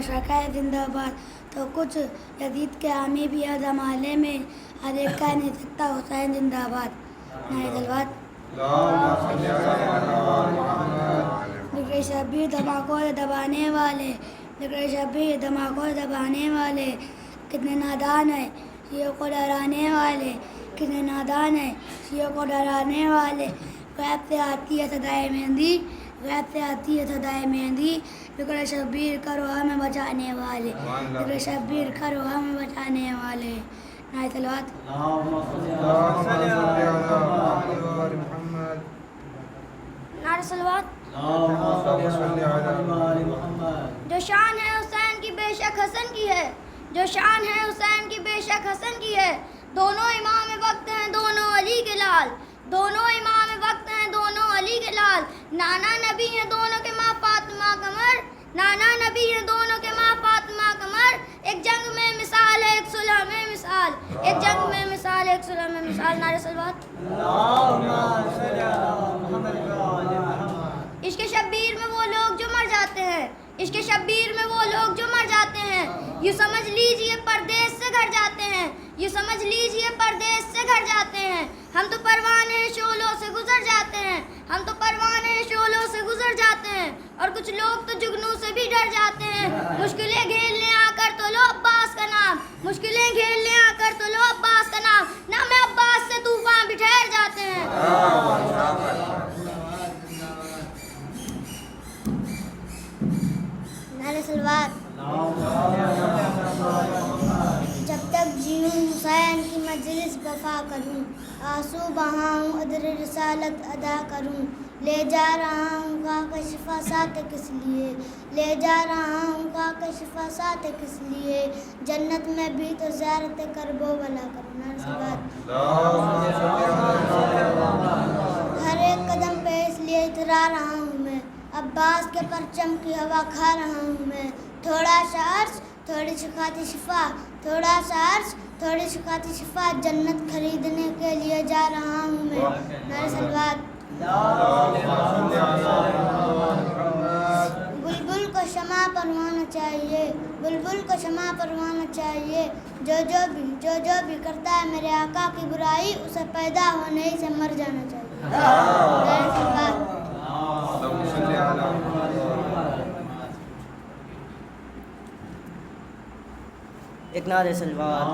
شرکائے زندہ باد. تو کچھ جدید کے حامی بھی ہے زمانے میں، ہر ایک کہہ نہیں سکتا حسین زندہ باد. نعرہ صلوات. ذکر شبیر دھماکوں سے دبانے والے، ذکر شبیر دھماکوں سے دبانے والے، کتنے نادان ہیں شیعوں کو ڈرانے والے، کتنے نادان ہیں شیعوں کو ڈرانے والے. غیب سے آتی ہے صدائے مہندی، غیب سے آتی ہے صدائے مہندی، ذکر شبیر کرو ہمیں بچانے والے، ذکر شبیر کرو ہمیں بچانے والے. نعرہ صلوات. نعرہ صلوات. جو شان ہے حسین کی بے شک حسن کی ہے، جو شان ہے حسین کی بے شک حسن کی ہے. دونوں امام وقت ہیں دونوں علی کے لال، دونوں امام وقت ہیں دونوں علی کے لال. نانا نبی ہیں دونوں کے ماں فاطمہ قمر، نانا نبی ہیں دونوں کے ماں فاطمہ قمر. ایک جنگ میں مثال ہے ایک صلح میں مثال، ایک جنگ میں مثال ایک صلح میں مثال. نعرہ صلوات. عشق شبیر میں وہ لوگ جو مر جاتے ہیں، عشق شبیر میں وہ لوگ جو مر جاتے ہیں. یوں سمجھ لیجئے پردیس سے گھر جاتے ہیں، یوں سمجھ لیجئے پردیس سے گھر جاتے ہیں. ہم تو پروانے شعلوں سے گزر جاتے ہیں، ہم تو پروانے شعلوں سے گزر جاتے ہیں. اور کچھ لوگ تو جگنوں سے بھی ڈر جاتے ہیں. مشکلیں گھیرنے آ کر تو لو عباس کا نام، مشکلیں گھیرنے آ کر تو لو عباس کا نام. نام عباس سے طوفان بھی ٹھہر جاتے ہیں. نعرہ صلوات. جب تک جیوں حسین کی مجلس وفا کروں، آنسو بہاؤں عدر رسالت ادا کروں. لے جا رہا ہوں خاک شفا ساتھ کس لیے، لے جا رہا ہوں خاک شفا ساتھ کس لیے. جنت میں بھی تو زیارت کرب و بلا کروں. نعرہ صلوات. ہر ایک قدم پہ اس لیے اترا رہا ہوں میں، عباس کے پرچم کی ہوا کھا رہا ہوں میں. تھوڑا سا عرض تھوڑی سی کھاتی شفا، تھوڑا سا عرض تھوڑی سی کھاتی شفا. جنت خریدنے کے لیے جا رہا ہوں میں. نعرہ صلوات. بلبل کو شمع پروانا چاہیے، بلبل کو شمع پروانا چاہیے. جو جو بھی کرتا ہے میرے آقا کی برائی، اسے پیدا ہونے ہی سے مر جانا چاہیے. نعرہ صلوات. ایک نعرہ صلوات.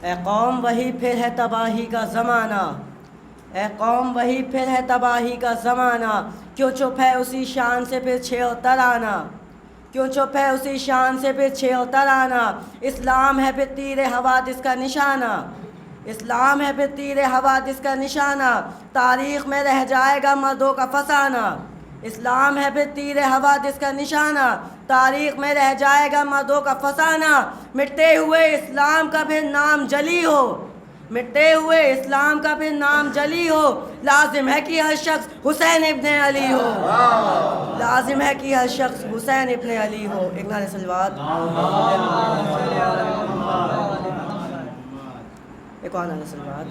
اے قوم وہی پھر ہے تباہی کا زمانہ، اے قوم وہی پھر ہے تباہی کا زمانہ. کیوں چپ ہے اسی شان سے پھر چھے و ترانہ، کیوں چپ ہے اسی شان سے پھر چھے و ترانہ. اسلام ہے پھر تیر حوادث کا نشانہ، اسلام ہے پھر تیر حوادث کا نشانہ. تاریخ میں رہ جائے گا مردوں کا فسانہ، اسلام ہے پھر تیر حوادث کا نشانہ. تاریخ میں رہ جائے گا مردوں کا فسانہ. مٹتے ہوئے اسلام کا پھر نام جلی ہو، مٹتے ہوئے اسلام کا پھر نام جلی ہو. لازم ہے کہ ہر شخص حسین ابن علی ہو، لازم ہے کہ ہر شخص حسین ابن علی ہو. ایک نعرہ صلوات. ایک اور نعرہ صلوات.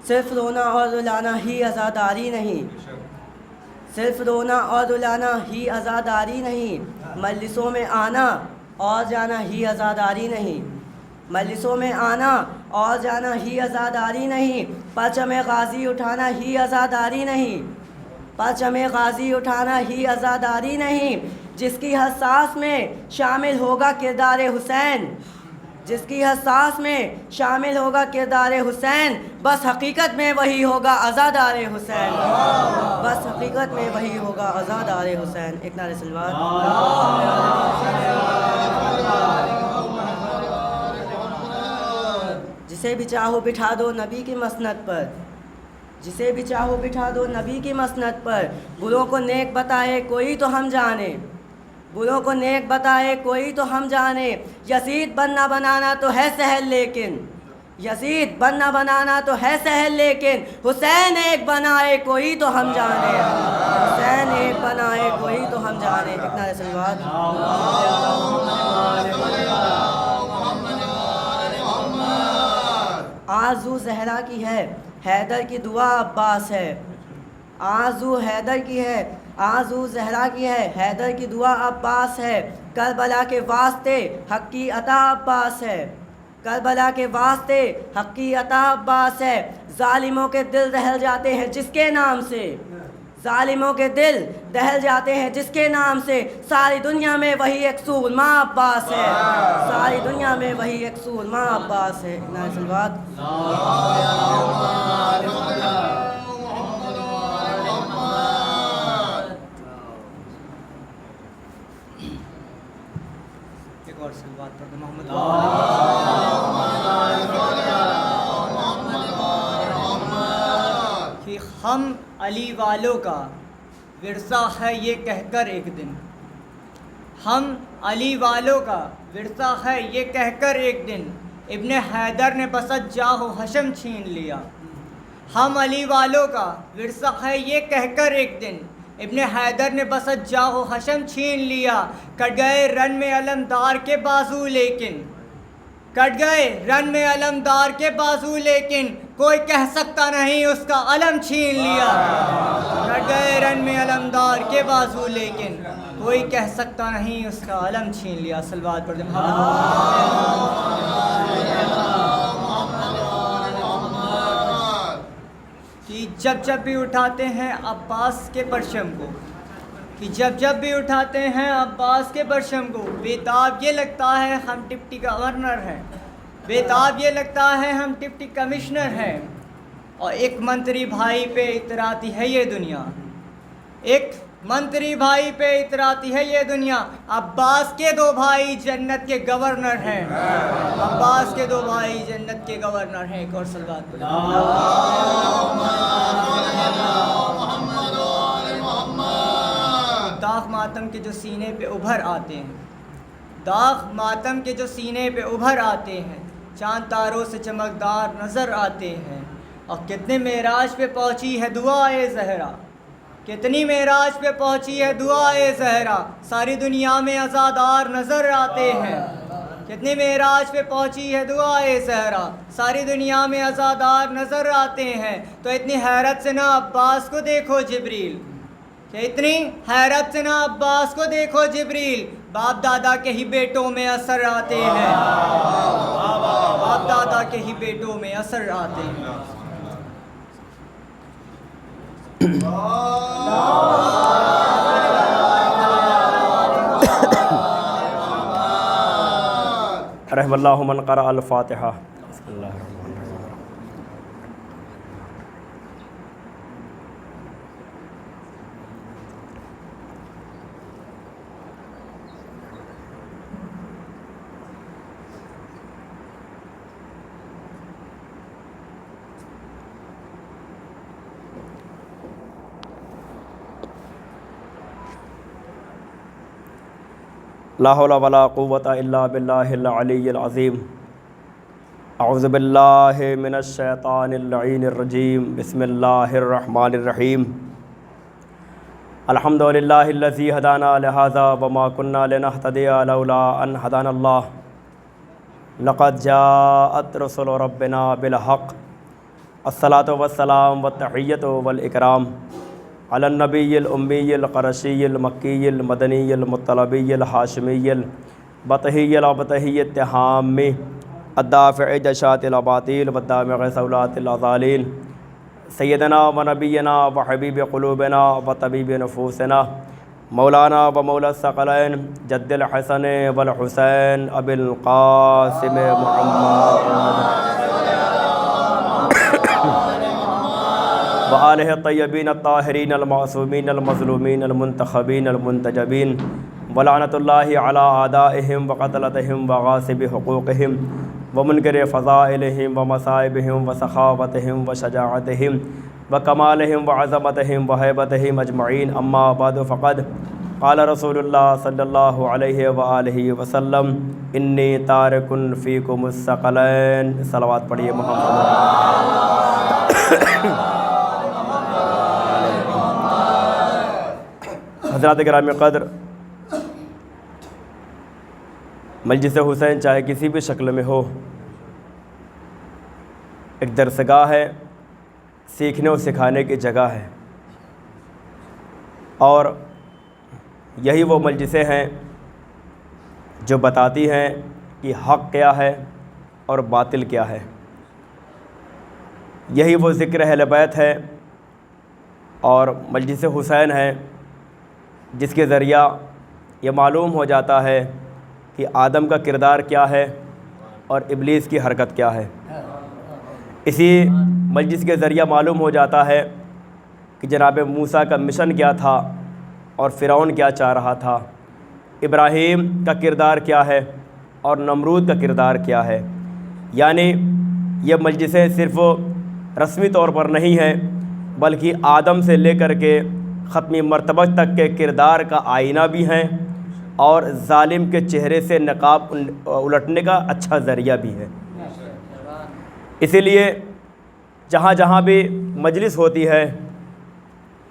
صرف رونا اور رلانا ہی عزاداری نہیں، صرف رونا اور رلانا ہی عزاداری نہیں. مجلسوں میں آنا اور جانا ہی عزاداری نہیں، مجلسوں میں آنا اور جانا ہی عزاداری نہیں. پرچم غازی اٹھانا ہی عزاداری نہیں، پرچم غازی اٹھانا ہی عزاداری نہیں. جس کی حساس میں شامل ہوگا کردار حسین، جس کی حساس میں شامل ہوگا کردار حسین، بس حقیقت میں وہی ہوگا عزادار حسین، بس حقیقت میں وہی ہوگا عزادار حسین. ایک نعرہ صلوات. جسے بھی چاہو بٹھا دو نبی کی مسند پر، جسے بھی چاہو بٹھا دو نبی کی مسند پر. بروں کو نیک بتائے کوئی تو ہم جانے، بروں کو نیک بتائے کوئی تو ہم جانے. یزید بننا بنانا تو ہے سہل لیکن، یزید بننا بنانا تو ہے سہل لیکن، حسین ایک بنائے کوئی تو ہم جانے، حسین ایک بنائے کوئی تو ہم جانے. ایک نعرہ صلوات. آرزو زہرا کی ہے، حیدر کی دعا عباس ہے، آرزو حیدر کی ہے، آرزو زہرا کی ہے، حیدر کی دعا عباس ہے، کربلا کے واسطے حق کی عطا عباس ہے، کربلا کے واسطے حق کی عطا عباس ہے، ظالموں کے دل دہل جاتے ہیں جس کے نام سے، ظالموں کے دل دہل جاتے ہیں جس کے نام سے، ساری دنیا میں وہی ایک سور ماں عباس ہے، ساری دنیا میں وہی ایک سور ماں عباس ہے۔ نائسلوات ایک اور سلوات پڑھ دیں محمد کہ ہم علی والوں کا ورثہ ہے یہ کہہ کر ایک دن، ہم علی والوں کا ورثہ ہے یہ کہہ کر ایک دن ابن حیدر نے بسط جاہ و حشم چھین لیا، ہم علی والوں کا ورثہ ہے یہ کہہ کر ایک دن ابن حیدر نے بسط جاہ و حشم چھین لیا، کٹ گئے رن میں علمدار کے بازو لیکن، کٹ گئے رن میں علمدار کے بازو لیکن کوئی کہہ سکتا نہیں اس کا علم چھین لیا، کٹ گئے رن میں علمدار کے بازو لیکن کوئی کہہ سکتا نہیں اس کا علم چھین لیا۔ صلوات پڑھ دیں کہ جب بھی اٹھاتے ہیں عباس کے پرچم کو، کہ جب بھی اٹھاتے ہیں عباس کے پرچم کو، بےتاب یہ لگتا ہے ہم ڈپٹی گورنر ہیں، بےتاب یہ لگتا ہے ہم ڈپٹی کمشنر ہیں، اور ایک منتری بھائی پہ اتراتی ہے یہ دنیا، ایک منتری بھائی پہ اتراتی ہے یہ دنیا، عباس کے دو بھائی جنت کے گورنر ہیں، عباس کے دو بھائی جنت کے گورنر ہیں۔ ایک اور صلوات پڑھیں۔ داغ ماتم کے جو سینے پہ ابھر آتے ہیں، داغ ماتم کے جو سینے پہ ابھر آتے ہیں، چاند تاروں سے چمکدار نظر آتے ہیں، اور کتنے معراج پہ پہنچی ہے دعائے زہرا، کتنی معراج پہ پہنچی ہے دعائے زہرا، ساری دنیا میں عزادار نظر آتے ہیں، کتنی معراج پہ پہنچی ہے دعائے زہرا، ساری دنیا میں عزادار نظر آتے ہیں، تو اتنی حیرت سے نہ عباس کو دیکھو جبریل، کہ اتنی حیرت سے نہ عباس کو دیکھو جبریل، باپ دادا کے ہی بیٹوں میں اثر آتے ہیں، باپ دادا کے ہی بیٹوں میں اثر آتے ہیں۔ رحم اللہ من قرأ الفاتحہ۔ بسم اللہ الرحمن الرحیم۔ لا حول ولا قوة الا باللہ العلی العظیم۔ اعوذ باللہ من الشیطان اللعین الرجیم۔ بسم اللہ الرحمن الرحیم۔ الحمد للہ الذی ہدانا لہذا وما كنا لنہتدی لولا ان ہدانا اللہ، لقد جاءت رسل ربنا بالحق، الصلاۃ والسلام والتحیۃ والاکرام علی النبی الامی القرشی المکی المدنی المطلبی الہاشمی البطحی الابتحی التہامی الدافع جشات الاباطیل والدامغ صولات الازالین، سیدنا و نبینا و حبیب قلوبنا و طبیب نفوسنا مولانا و مولا الثقلین جد الحسن والحسین ابی القاسم محمد وآلہ الطیبین الطاہرین المعصومین المظلومین المنتخبین المنتجبین، ولعنۃ اللہ علی اعدائہم وقتلتہم وغاصب حقوقہم ومنکر فضائلہم ومصائبہم وسخاوتہم وشجاعتہم وکمالہم وعظمتہم وہیبتہم اجمعین، اما بعد فقد قال رسول اللہ صلی اللہ علیہ وآلہ وسلم انی تارک فیکم الثقلین۔ صلوات پڑھیے محمد۔ حضرات گرامی قدر، مجلس حسین چاہے کسی بھی شکل میں ہو، ایک درسگاہ ہے، سیکھنے اور سکھانے کی جگہ ہے، اور یہی وہ مجلسیں ہیں جو بتاتی ہیں کہ حق کیا ہے اور باطل کیا ہے. یہی وہ ذکر اہل بیت ہے اور مجلس حسین ہے جس کے ذریعہ یہ معلوم ہو جاتا ہے کہ آدم کا کردار کیا ہے اور ابلیس کی حرکت کیا ہے. اسی مجلس کے ذریعہ معلوم ہو جاتا ہے کہ جناب موسیٰ کا مشن کیا تھا اور فرعون کیا چاہ رہا تھا، ابراہیم کا کردار کیا ہے اور نمرود کا کردار کیا ہے. یعنی یہ مجلسیں صرف رسمی طور پر نہیں ہیں بلکہ آدم سے لے کر کے ختمی مرتبہ تک کے کردار کا آئینہ بھی ہیں اور ظالم کے چہرے سے نقاب الٹنے کا اچھا ذریعہ بھی ہے. اسی لیے جہاں جہاں بھی مجلس ہوتی ہے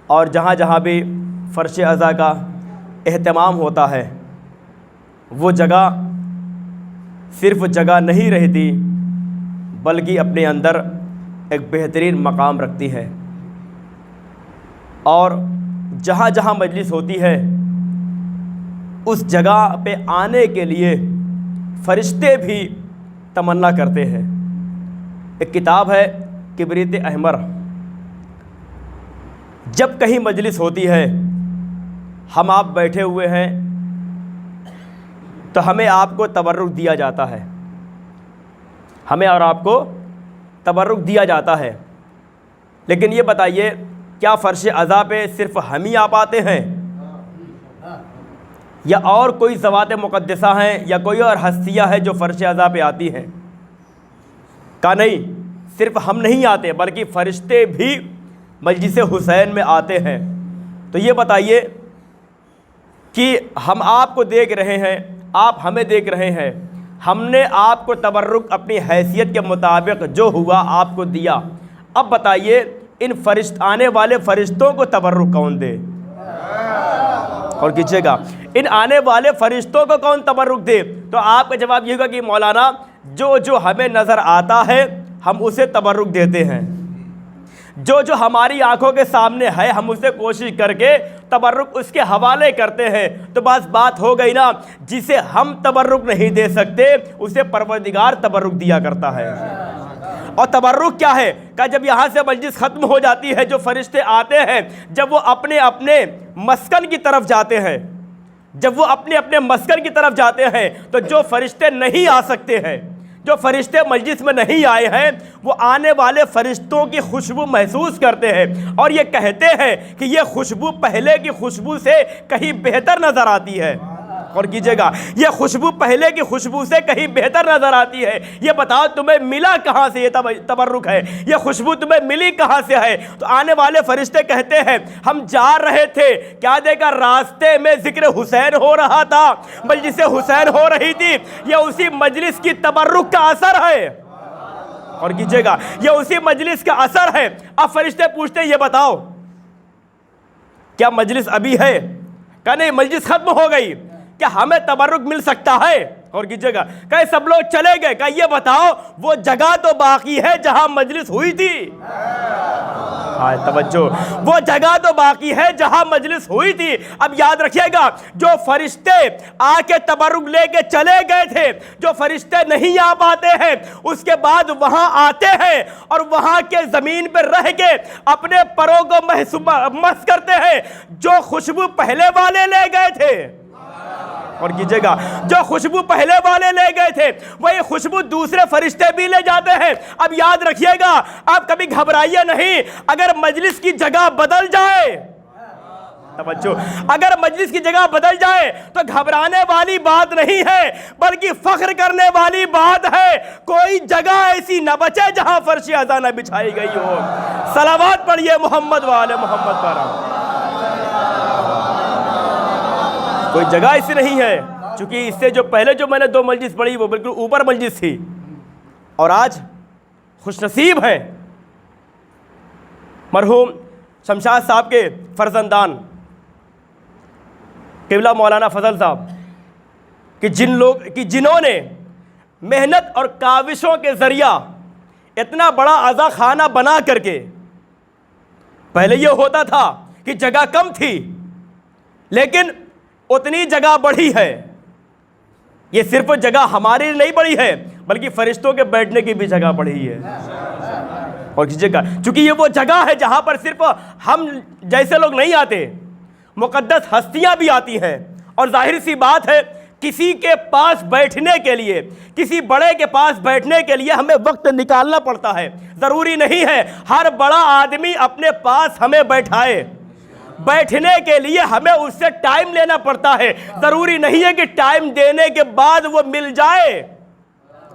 اور جہاں جہاں بھی فرش عزا کا اہتمام ہوتا ہے وہ جگہ صرف جگہ نہیں رہتی بلکہ اپنے اندر ایک بہترین مقام رکھتی ہے. اور جہاں جہاں مجلس ہوتی ہے اس جگہ پہ آنے کے لیے فرشتے بھی تمنا کرتے ہیں. ایک کتاب ہے کبریت احمر. جب کہیں مجلس ہوتی ہے ہم آپ بیٹھے ہوئے ہیں تو ہمیں آپ کو تبرک دیا جاتا ہے، ہمیں اور آپ کو تبرک دیا جاتا ہے. لیکن یہ بتائیے کیا فرش عزا پہ صرف ہم ہی آپ آتے ہیں یا اور کوئی ذوات مقدسہ ہیں یا کوئی اور ہستیاں ہیں جو فرش عزا پہ آتی ہیں؟ کہا نہیں، صرف ہم نہیں آتے بلکہ فرشتے بھی مجلس حسین میں آتے ہیں. تو یہ بتائیے کہ ہم آپ کو دیکھ رہے ہیں، آپ ہمیں دیکھ رہے ہیں، ہم نے آپ کو تبرک اپنی حیثیت کے مطابق جو ہوا آپ کو دیا. اب بتائیے ان آنے والے فرشتوں کو تبرک کون دے؟ اور کیجیے گا ان آنے والے فرشتوں کو کون تبرک دے؟ تو آپ کا جواب یہ ہوگا کہ مولانا جو ہمیں نظر آتا ہے ہم اسے تبرک دیتے ہیں، جو ہماری آنکھوں کے سامنے ہے ہم اسے کوشش کر کے تبرک اس کے حوالے کرتے ہیں. تو بس بات ہو گئی نا، جسے ہم تبرک نہیں دے سکتے اسے پروردگار تبرک دیا کرتا ہے. اور تبرک کیا ہے؟ کہ جب یہاں سے مجلس ختم ہو جاتی ہے جو فرشتے آتے ہیں جب وہ اپنے اپنے مسکن کی طرف جاتے ہیں، جب وہ اپنے اپنے مسکن کی طرف جاتے ہیں تو جو فرشتے نہیں آ سکتے ہیں، جو فرشتے مجلس میں نہیں آئے ہیں، وہ آنے والے فرشتوں کی خوشبو محسوس کرتے ہیں اور یہ کہتے ہیں کہ یہ خوشبو پہلے کی خوشبو سے کہیں بہتر نظر آتی ہے. اور کیجیے گا یہ خوشبو پہلے کی خوشبو سے کہیں بہتر نظر آتی ہے. یہ بتاؤ تمہیں ملا کہاں سے؟ یہ تبرک ہے. یہ خوشبو تمہیں ملی کہاں سے ہے؟ تو آنے والے فرشتے کہتے ہیں ہم جا رہے تھے، کیا دیکھا؟ راستے میں ذکر حسین ہو رہا تھا، مجلس حسین ہو رہی تھی. یہ اسی مجلس کی تبرک کا اثر ہے. اور کیجیے گا یہ اسی مجلس کا اثر ہے. اب فرشتے پوچھتے ہیں یہ بتاؤ کیا مجلس ابھی ہے؟ کہ نہیں، مجلس ختم ہو گئی، کیا ہمیں تبرک مل سکتا ہے؟ اور کیجیے گا کہ سب لوگ چلے گئے. کہ یہ بتاؤ وہ جگہ تو باقی ہے جہاں مجلس ہوئی تھی. ہاں توجہ، وہ جگہ تو باقی ہے جہاں مجلس ہوئی تھی. اب یاد رکھیے گا جو فرشتے آ کے تبرک لے کے چلے گئے تھے، جو فرشتے نہیں آ پاتے ہیں اس کے بعد وہاں آتے ہیں اور وہاں کے زمین پہ رہ کے اپنے پروں کو مس کرتے ہیں. جو خوشبو پہلے والے لے گئے تھے، اور کیجیے گا جو خوشبو پہلے والے لے گئے تھے وہی خوشبو دوسرے فرشتے بھی لے جاتے ہیں. اب یاد رکھیے گا، آپ کبھی گھبرائیے نہیں اگر مجلس کی جگہ بدل جائے. توجہ، اگر مجلس کی جگہ بدل جائے تو گھبرانے والی بات نہیں ہے بلکہ فخر کرنے والی بات ہے. کوئی جگہ ایسی نہ بچے جہاں فرش عزا نہ بچھائی گئی ہو. صلوات پڑھیے محمد وآل محمد پر. کوئی جگہ ایسی نہیں ہے، چونکہ اس سے جو پہلے جو میں نے 2 مجلس پڑھی وہ بالکل اوپر مجلس تھی. اور آج خوش نصیب ہیں مرحوم شمشاد صاحب کے فرزندان قبلہ مولانا فضل صاحب کہ جنہوں نے محنت اور کاوشوں کے ذریعہ اتنا بڑا عزا خانہ بنا کر کے، پہلے یہ ہوتا تھا کہ جگہ کم تھی لیکن اتنی جگہ بڑھی ہے. یہ صرف جگہ ہماری نہیں بڑھی ہے بلکہ فرشتوں کے بیٹھنے کی بھی جگہ بڑھی ہے. اور کسی جگہ چونکہ یہ وہ جگہ ہے جہاں پر صرف ہم جیسے لوگ نہیں آتے, مقدس ہستیاں بھی آتی ہیں. اور ظاہر سی بات ہے کسی کے پاس بیٹھنے کے لیے, کسی بڑے کے پاس بیٹھنے کے لیے ہمیں وقت نکالنا پڑتا ہے. ضروری نہیں ہے ہر بڑا آدمی اپنے پاس ہمیں بیٹھائے. بیٹھنے کے لیے ہمیں اس سے ٹائم لینا پڑتا ہے. ضروری نہیں ہے کہ ٹائم دینے کے بعد وہ مل جائے.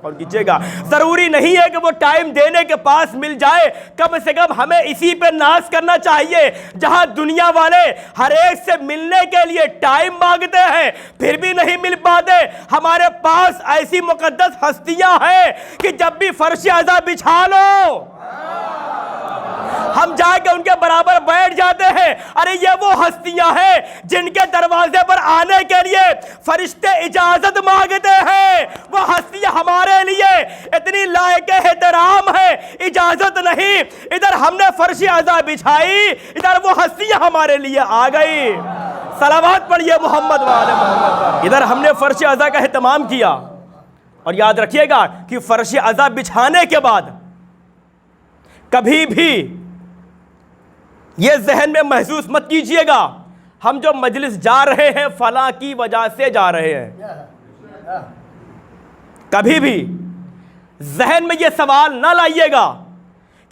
اور کیجیے گا, ضروری نہیں ہے کہ وہ ٹائم دینے کے پاس مل جائے. کم سے کم ہمیں اسی پہ ناز کرنا چاہیے جہاں دنیا والے ہر ایک سے ملنے کے لیے ٹائم مانگتے ہیں پھر بھی نہیں مل پاتے. ہمارے پاس ایسی مقدس ہستیاں ہیں کہ جب بھی فرش عزا بچھا لو ہم جا کے ان کے برابر بیٹھ جاتے ہیں. ارے یہ وہ ہستیاں ہیں جن کے دروازے پر آنے کے لیے فرشتے اجازت مانگتے ہیں. وہ ہستیاں ہمارے لیے اتنی لائق احترام ہے, اجازت نہیں. ادھر ہم نے فرش عزا بچھائی, ادھر وہ ہستیاں ہمارے لیے آ گئی. صلوات پڑھیے محمد وعلی محمد. ادھر ہم نے فرش عزا کا اہتمام کیا. اور یاد رکھیے گا کہ فرش عزا بچھانے کے بعد کبھی بھی یہ ذہن میں محسوس مت کیجئے گا ہم جو مجلس جا رہے ہیں فلاں کی وجہ سے جا رہے ہیں. کبھی بھی ذہن میں یہ سوال نہ لائیے گا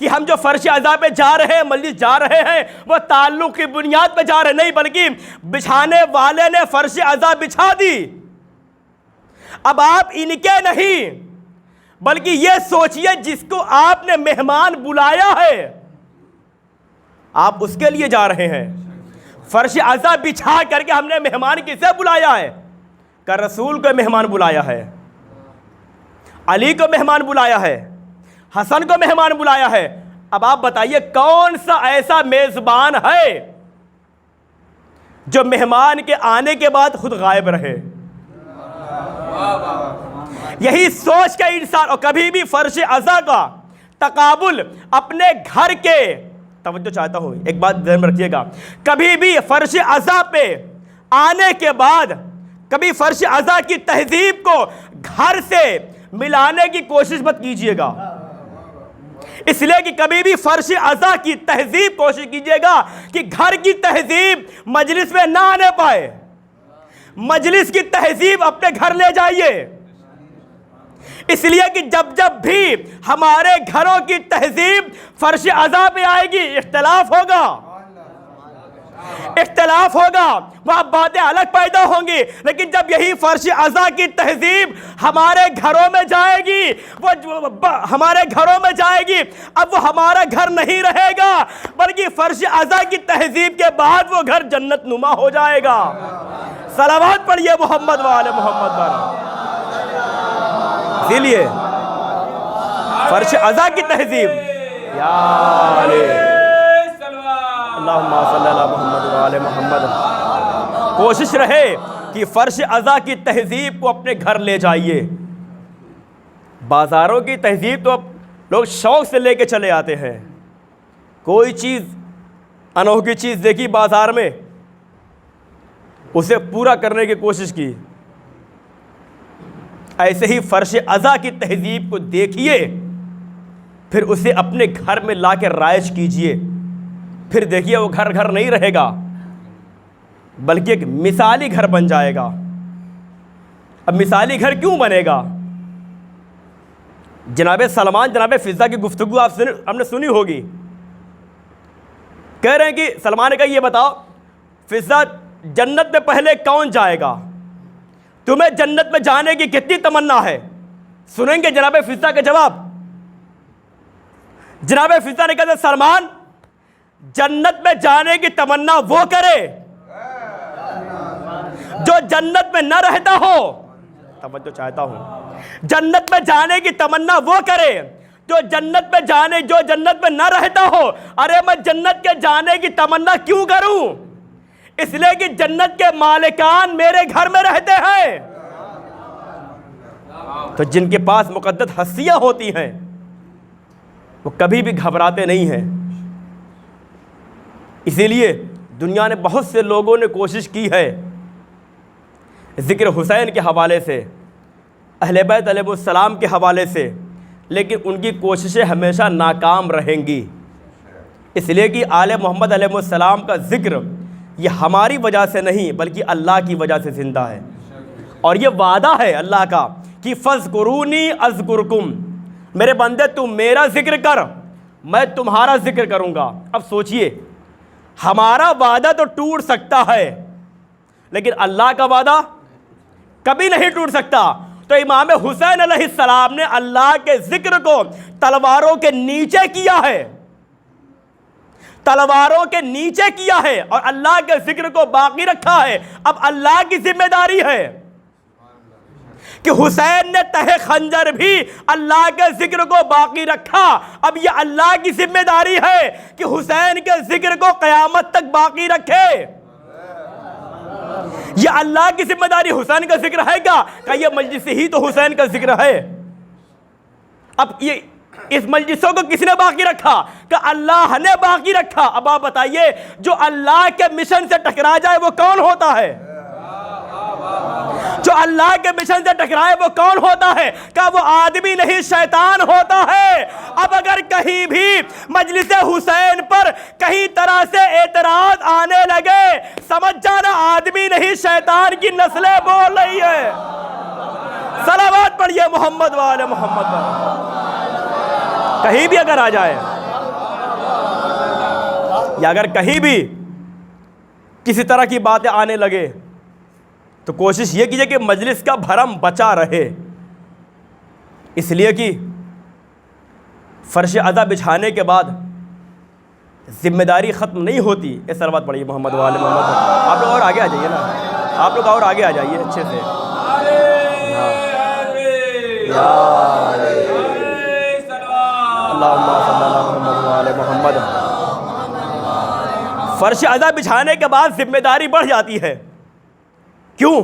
کہ ہم جو فرش عزا پہ جا رہے ہیں, مجلس جا رہے ہیں, وہ تعلق کی بنیاد پہ جا رہے نہیں, بلکہ بچھانے والے نے فرش عزا بچھا دی. اب آپ ان کے نہیں بلکہ یہ سوچئے جس کو آپ نے مہمان بلایا ہے آپ اس کے لیے جا رہے ہیں. فرش عزا بچھا کر کے ہم نے مہمان کسے بلایا ہے؟ کہ رسول کو مہمان بلایا ہے, علی کو مہمان بلایا ہے, حسن کو مہمان بلایا ہے. اب آپ بتائیے کون سا ایسا میزبان ہے جو مہمان کے آنے کے بعد خود غائب رہے؟ یہی سوچ کے انسان, اور کبھی بھی فرش عزا کا تقابل اپنے گھر کے, توجہ چاہتا ہوں ایک بات ذہن میں رکھیے گا, کبھی بھی فرش عزا پہ آنے کے بعد کبھی فرش عزا کی تہذیب کو گھر سے ملانے کی کوشش مت کیجیے گا. اس لیے کہ کبھی بھی فرش عزا کی تہذیب کوشش کیجیے گا کہ گھر کی تہذیب مجلس میں نہ آنے پائے. مجلس کی تہذیب اپنے گھر لے جائیے. اس لیے کہ جب جب بھی ہمارے گھروں کی تہذیب فرش عزا پہ آئے گی اختلاف ہوگا, وہاں باتیں الگ پیدا ہوں گی. لیکن جب یہی فرش عزا کی تہذیب ہمارے گھروں میں جائے گی, اب وہ ہمارا گھر نہیں رہے گا بلکہ فرش عزا کی تہذیب کے بعد وہ گھر جنت نما ہو جائے گا. صلوات پڑھیے محمد وعلی محمد وعلی. اسی لیے فرش عزا کی تہذیب یا علی اللہم صلی اللہ محمد وعلی محمد, کوشش رہے کہ فرش عزا کی تہذیب کو اپنے گھر لے جائیے. بازاروں کی تہذیب تو لوگ شوق سے لے کے چلے آتے ہیں. کوئی چیز انوکھی چیز دیکھی بازار میں اسے پورا کرنے کی کوشش کی. ایسے ہی فرش عزا کی تہذیب کو دیکھیے, پھر اسے اپنے گھر میں لا کے رائج کیجئے. پھر دیکھیے وہ گھر گھر نہیں رہے گا بلکہ ایک مثالی گھر بن جائے گا. اب مثالی گھر کیوں بنے گا؟ جناب سلمان, جناب فضہ کی گفتگو ہم نے سنی ہوگی. کہہ رہے ہیں کہ سلمان نے کہا یہ بتاؤ فضہ جنت میں پہلے کون جائے گا؟ تمہیں جنت میں جانے کی کتنی تمنا ہے؟ سنیں گے جناب فضہ کا جواب. جناب فضہ نے کہا سلمان جنت میں جانے کی تمنا وہ کرے جو جنت میں نہ رہتا ہو. توجہ چاہتا ہوں, جنت میں جانے کی تمنا وہ کرے جو جنت میں نہ رہتا ہو. ارے میں جنت کے جانے کی تمنا کیوں کروں؟ اس لیے کہ جنت کے مالکان میرے گھر میں رہتے ہیں. تو جن کے پاس مقدس ہستیاں ہوتی ہیں وہ کبھی بھی گھبراتے نہیں ہیں. اسی لیے دنیا نے بہت سے لوگوں نے کوشش کی ہے ذکر حسین کے حوالے سے، اہل بیت علیہ السلام کے حوالے سے، لیکن ان کی کوششیں ہمیشہ ناکام رہیں گی، اس لیے کہ آل محمد علیہ السلام کا ذکر یہ ہماری وجہ سے نہیں بلکہ اللہ کی وجہ سے زندہ ہے، اور یہ وعدہ ہے اللہ کا کہ فَاذْكُرُونِي أَذْكُرْكُمْ، میرے بندے تم میرا ذکر کر میں تمہارا ذکر کروں گا۔ اب سوچئے، ہمارا وعدہ تو ٹوٹ سکتا ہے لیکن اللہ کا وعدہ کبھی نہیں ٹوٹ سکتا۔ تو امام حسین علیہ السلام نے اللہ کے ذکر کو تلواروں کے نیچے کیا ہے، تلواروں کے نیچے کیا ہے، اور اللہ کے ذکر کو باقی رکھا ہے۔ اب اللہ کی ذمہ داری ہے کہ حسین نے تہ خنجر بھی اللہ کے ذکر کو باقی رکھا، اب یہ اللہ کی ذمہ داری ہے کہ حسین کے ذکر کو قیامت تک باقی رکھے۔ یہ اللہ کی ذمہ داری حسین کا ذکر ہے کیا؟ کہ یہ مجلس ہی تو حسین کا ذکر ہے۔ اب یہ اس مجلسوں کو کس نے باقی رکھا؟ کہ اللہ نے باقی رکھا۔ اب آپ بتائیے، جو اللہ کے مشن سے ٹکرا جائے وہ کون ہوتا ہے؟ جو اللہ کے مشن سے ٹکرائے وہ کون ہوتا ہے؟ کہ وہ آدمی نہیں شیطان ہوتا ہے۔ اب اگر کہیں بھی مجلس حسین پر کہیں طرح سے اعتراض آنے لگے، سمجھ جانا آدمی نہیں شیطان کی نسلیں بول رہی ہے۔ صلوات پڑھیے محمد وآل محمد پر۔ کہیں بھی اگر آ جائے یا اگر کہیں بھی کسی طرح کی باتیں آنے لگے تو کوشش یہ کیجئے کہ مجلس کا بھرم بچا رہے، اس لیے کہ فرش عزا بچھانے کے بعد ذمہ داری ختم نہیں ہوتی۔ یہ صلوات پڑھیے محمد وآل محمد۔ آپ لوگ اور آگے آ جائیے نا، آپ لوگ اور آگے آ جائیے اچھے سے۔ اللہم صلی اللہ محمد وآل محمد۔ فرش عزا بچھانے کے بعد ذمہ داری بڑھ جاتی ہے۔ کیوں؟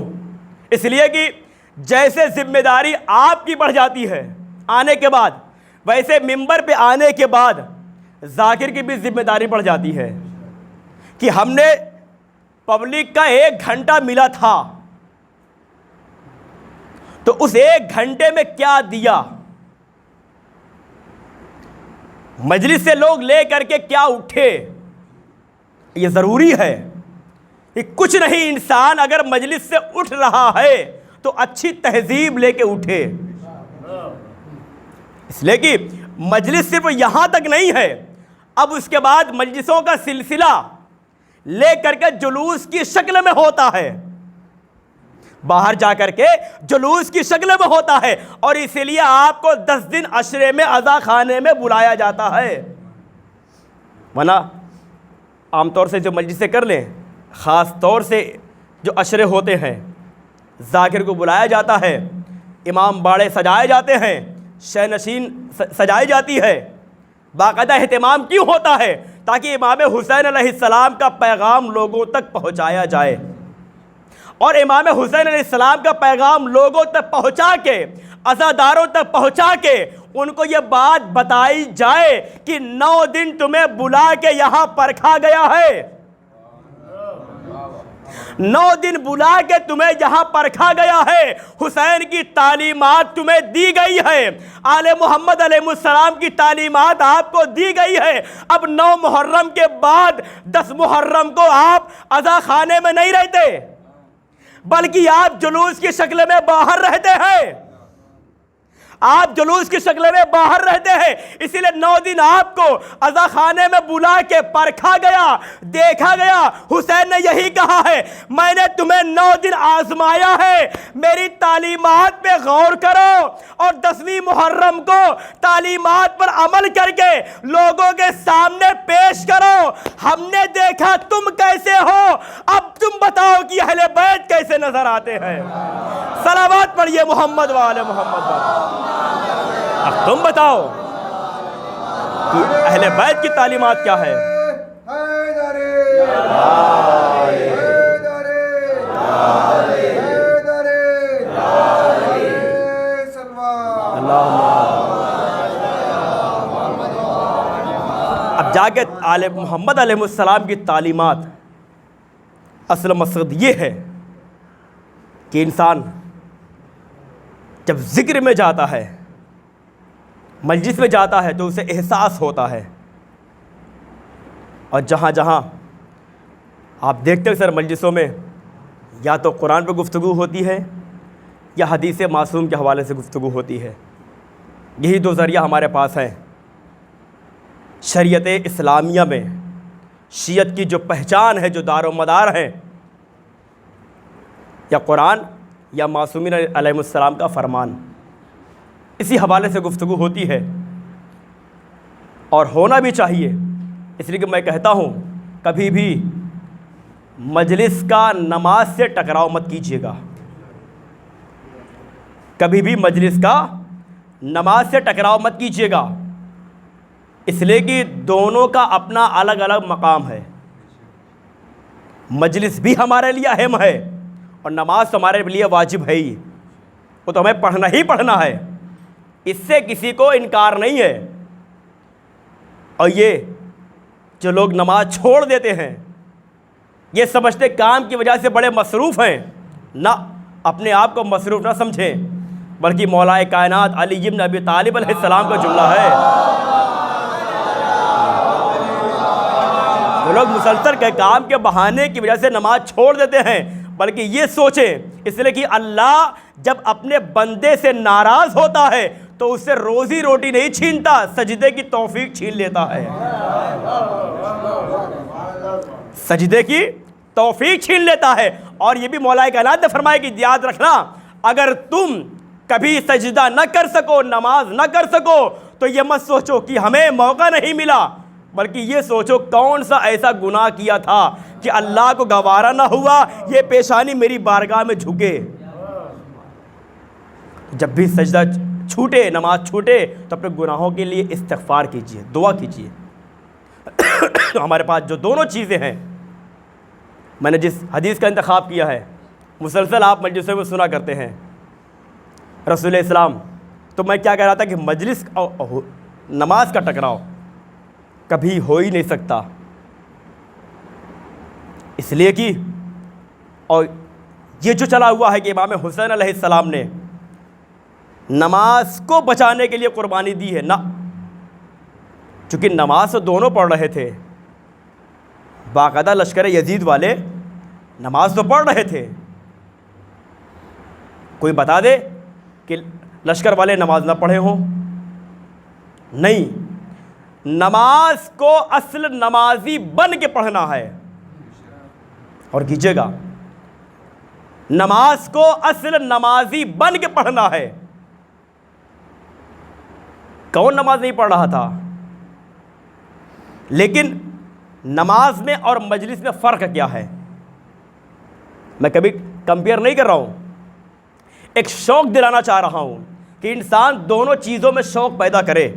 اس لیے کہ جیسے ذمہ داری آپ کی بڑھ جاتی ہے آنے کے بعد، ویسے منبر پہ آنے کے بعد ذاکر کی بھی ذمہ داری بڑھ جاتی ہے کہ ہم نے پبلک کا 1 گھنٹہ ملا تھا تو اس 1 گھنٹے میں کیا دیا، مجلس سے لوگ لے کر کے کیا اٹھے، یہ ضروری ہے کہ کچھ نہیں، انسان اگر مجلس سے اٹھ رہا ہے تو اچھی تہذیب لے کے اٹھے۔ اس لیے کہ مجلس صرف یہاں تک نہیں ہے، اب اس کے بعد مجلسوں کا سلسلہ لے کر کے جلوس کی شکل میں ہوتا ہے، باہر جا کر کے جلوس کی شکل میں ہوتا ہے، اور اسی لیے آپ کو 10 دن عشرے میں عزا خانے میں بلایا جاتا ہے۔ ورنہ عام طور سے جو مجلسیں کر لیں، خاص طور سے جو عشرے ہوتے ہیں، ذاکر کو بلایا جاتا ہے، امام باڑے سجائے جاتے ہیں، شہ نشین سجائی جاتی ہے، باقاعدہ اہتمام کیوں ہوتا ہے؟ تاکہ امام حسین علیہ السلام کا پیغام لوگوں تک پہنچایا جائے، اور امام حسین علیہ السلام کا پیغام لوگوں تک پہنچا کے، عزاداروں تک پہنچا کے ان کو یہ بات بتائی جائے کہ 9 دن تمہیں بلا کے یہاں پرکھا گیا ہے، 9 دن بلا کے تمہیں یہاں پرکھا گیا ہے، حسین کی تعلیمات تمہیں دی گئی ہے، آل محمد علیہ السلام کی تعلیمات آپ کو دی گئی ہے۔ اب 9 محرم کے بعد 10 محرم کو آپ عزا خانے میں نہیں رہتے بلکہ آپ جلوس کی شکل میں باہر رہتے ہیں، آپ جلوس کی شکل میں باہر رہتے ہیں، اسی لیے 9 دن آپ کو عزا خانے میں بلا کے پرکھا گیا، دیکھا گیا۔ حسین نے یہی کہا ہے، میں نے تمہیں 9 دن آزمایا ہے، میری تعلیمات پہ غور کرو، اور 10ویں محرم کو تعلیمات پر عمل کر کے لوگوں کے سامنے پیش کرو۔ ہم نے دیکھا تم کیسے ہو، اب تم بتاؤ کہ اہل بیت کیسے نظر آتے ہیں۔ صلوات پڑھیے محمد وآل محمد پر۔ اب تم بتاؤ کہ اہل بیت کی تعلیمات کیا ہے۔ اب جا کے آل محمد علیہ السلام کی تعلیمات اصل مقصد یہ ہے کہ انسان جب ذکر میں جاتا ہے، مجلس میں جاتا ہے، تو اسے احساس ہوتا ہے. اور جہاں جہاں آپ دیکھتے ہیں سر مجلسوں میں یا تو قرآن پہ گفتگو ہوتی ہے یا حدیث معصوم کے حوالے سے گفتگو ہوتی ہے. یہی دو ذریعہ ہمارے پاس ہیں. شریعت اسلامیہ میں شیعت کی جو پہچان ہے، جو دار و مدار ہے، یا قرآن یا معصومین علیہ السلام کا فرمان، اسی حوالے سے گفتگو ہوتی ہے. اور ہونا بھی چاہیے. اس لیے کہ میں کہتا ہوں کبھی بھی مجلس کا نماز سے ٹکراؤ مت کیجیے گا. کبھی بھی مجلس کا نماز سے ٹکراؤ مت کیجیے گا، اس لیے کہ دونوں کا اپنا الگ الگ مقام ہے. مجلس بھی ہمارے لیے اہم ہے اور نماز تو ہمارے لیے واجب ہے ہی. وہ تو ہمیں پڑھنا ہی پڑھنا ہے، اس سے کسی کو انکار نہیں ہے. اور یہ جو لوگ نماز چھوڑ دیتے ہیں، یہ سمجھتے کام کی وجہ سے بڑے مصروف ہیں. نہ، اپنے آپ کو مصروف نہ سمجھیں، بلکہ مولا کائنات علی بن ابی طالب علیہ السلام کا جملہ ہے. جو لوگ مسلسل کے کام کے بہانے کی وجہ سے نماز چھوڑ دیتے ہیں، بلکہ یہ سوچیں، اس لیے کہ اللہ جب اپنے بندے سے ناراض ہوتا ہے تو اس سے روزی روٹی نہیں چھینتا، سجدے کی توفیق چھین لیتا ہے. سجدے کی توفیق چھین لیتا ہے. اور یہ بھی مولا کائنات نے فرمایا کہ یاد رکھنا، اگر تم کبھی سجدہ نہ کر سکو، نماز نہ کر سکو، تو یہ مت سوچو کہ ہمیں موقع نہیں ملا، بلکہ یہ سوچو کون سا ایسا گناہ کیا تھا کہ اللہ کو گوارا نہ ہوا یہ پیشانی میری بارگاہ میں جھکے. جب بھی سجدہ چھوٹے، نماز چھوٹے، تو اپنے گناہوں کے لیے استغفار کیجیے، دعا کیجیے. ہمارے پاس جو دونوں چیزیں ہیں، میں نے جس حدیث کا انتخاب کیا ہے، مسلسل آپ مجلسوں میں سنا کرتے ہیں رسول اسلام، تو میں کیا کہہ رہا تھا کہ مجلس اور نماز کا ٹکراؤ کبھی ہو ہی نہیں سکتا. اس لیے کہ اور یہ جو چلا ہوا ہے کہ امام حسین علیہ السلام نے نماز کو بچانے کے لیے قربانی دی ہے، نہ، چونکہ نماز تو دونوں پڑھ رہے تھے، باقاعدہ لشکر یزید والے نماز تو پڑھ رہے تھے. کوئی بتا دے کہ لشکر والے نماز نہ پڑھے ہوں؟ نہیں، نماز کو اصل نمازی بن کے پڑھنا ہے. اور کیجیے گا، نماز کو اصل نمازی بن کے پڑھنا ہے. کون نماز نہیں پڑھ رہا تھا؟ لیکن نماز میں اور مجلس میں فرق کیا ہے؟ میں کبھی کمپیئر نہیں کر رہا ہوں، ایک شوق دلانا چاہ رہا ہوں کہ انسان دونوں چیزوں میں شوق پیدا کرے،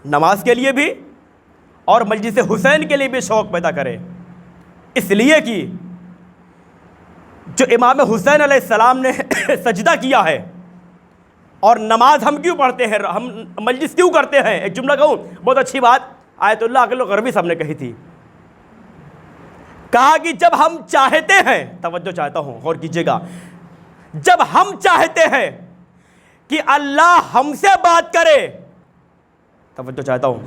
نماز کے لیے بھی اور مجلس حسین کے لیے بھی شوق پیدا کرے. اس لیے کہ جو امام حسین علیہ السلام نے سجدہ کیا ہے، اور نماز ہم کیوں پڑھتے ہیں، ہم مجلس کیوں کرتے ہیں؟ ایک جملہ کہوں، بہت اچھی بات آیت اللہ عقل غربی صاحب نے کہی تھی. کہا کہ جب ہم چاہتے ہیں، توجہ چاہتا ہوں، غور کیجیے گا، جب ہم چاہتے ہیں کہ اللہ ہم سے بات کرے، توجہ چاہتا ہوں،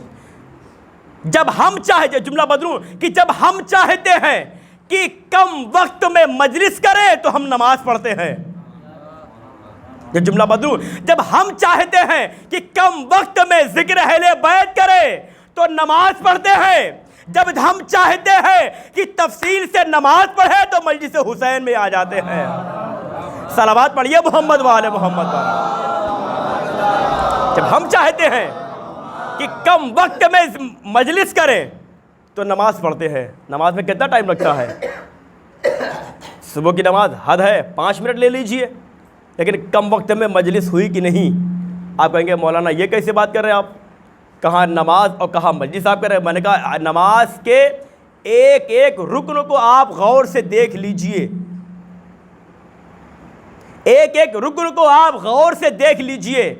جب ہم چاہتے، جملہ بدلوں، کہ جب ہم چاہتے ہیں کہ کم وقت میں مجلس کرے تو ہم نماز پڑھتے ہیں. یہ جملہ بدلوں، جب ہم چاہتے ہیں کہ کم وقت میں ذکر اہل بیت کرے تو نماز پڑھتے ہیں. جب ہم چاہتے ہیں کہ تفصیل سے نماز پڑھے تو مجلس حسین میں آ جاتے ہیں. صلوات پڑھیے محمد وآل محمد. جب ہم چاہتے ہیں کہ کم وقت میں مجلس کریں تو نماز پڑھتے ہیں. نماز میں کتنا ٹائم لگتا ہے؟ صبح کی نماز حد ہے 5 منٹ لے لیجئے، لیکن کم وقت میں مجلس ہوئی کہ نہیں؟ آپ کہیں گے مولانا یہ کیسے بات کر رہے ہیں آپ، کہاں نماز اور کہاں مجلس آپ کر رہے ہیں؟ میں نے کہا نماز کے ایک ایک رکن کو آپ غور سے دیکھ لیجئے، ایک ایک رکن کو آپ غور سے دیکھ لیجئے،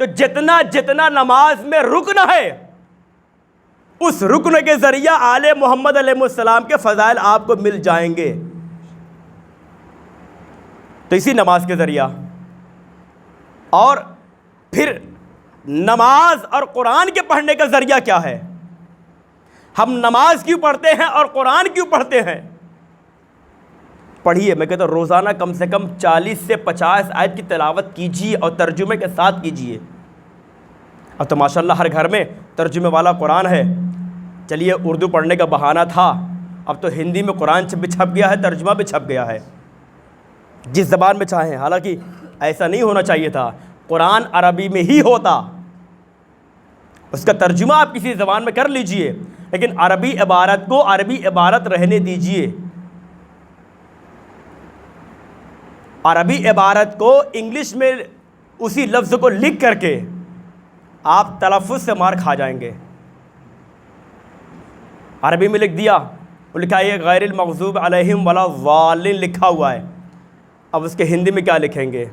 تو جتنا جتنا نماز میں رکن ہے، اس رکن کے ذریعہ آل محمد علیہ السلام کے فضائل آپ کو مل جائیں گے. تو اسی نماز کے ذریعہ. اور پھر نماز اور قرآن کے پڑھنے کا ذریعہ کیا ہے؟ ہم نماز کیوں پڑھتے ہیں اور قرآن کیوں پڑھتے ہیں؟ پڑھیے، میں کہتا ہوں روزانہ کم سے کم 40 سے 50 آیت کی تلاوت کیجیے اور ترجمے کے ساتھ کیجیے. اب تو ماشاءاللہ ہر گھر میں ترجمے والا قرآن ہے. چلیے اردو پڑھنے کا بہانہ تھا، اب تو ہندی میں قرآن بھی چھپ گیا ہے، ترجمہ بھی چھپ گیا ہے، جس زبان میں چاہیں. حالانکہ ایسا نہیں ہونا چاہیے تھا، قرآن عربی میں ہی ہوتا، اس کا ترجمہ آپ کسی زبان میں کر لیجئے، لیکن عربی عبارت کو عربی عبارت رہنے دیجئے. عربی عبارت کو انگلش میں اسی لفظ کو لکھ کر کے آپ تلفظ سے مار کھا جائیں گے. عربی میں لکھ دیا، لکھا ہے غیر المغضوب علیہم ولا الضالین لکھا ہوا ہے. اب اس کے ہندی میں کیا لکھیں گے؟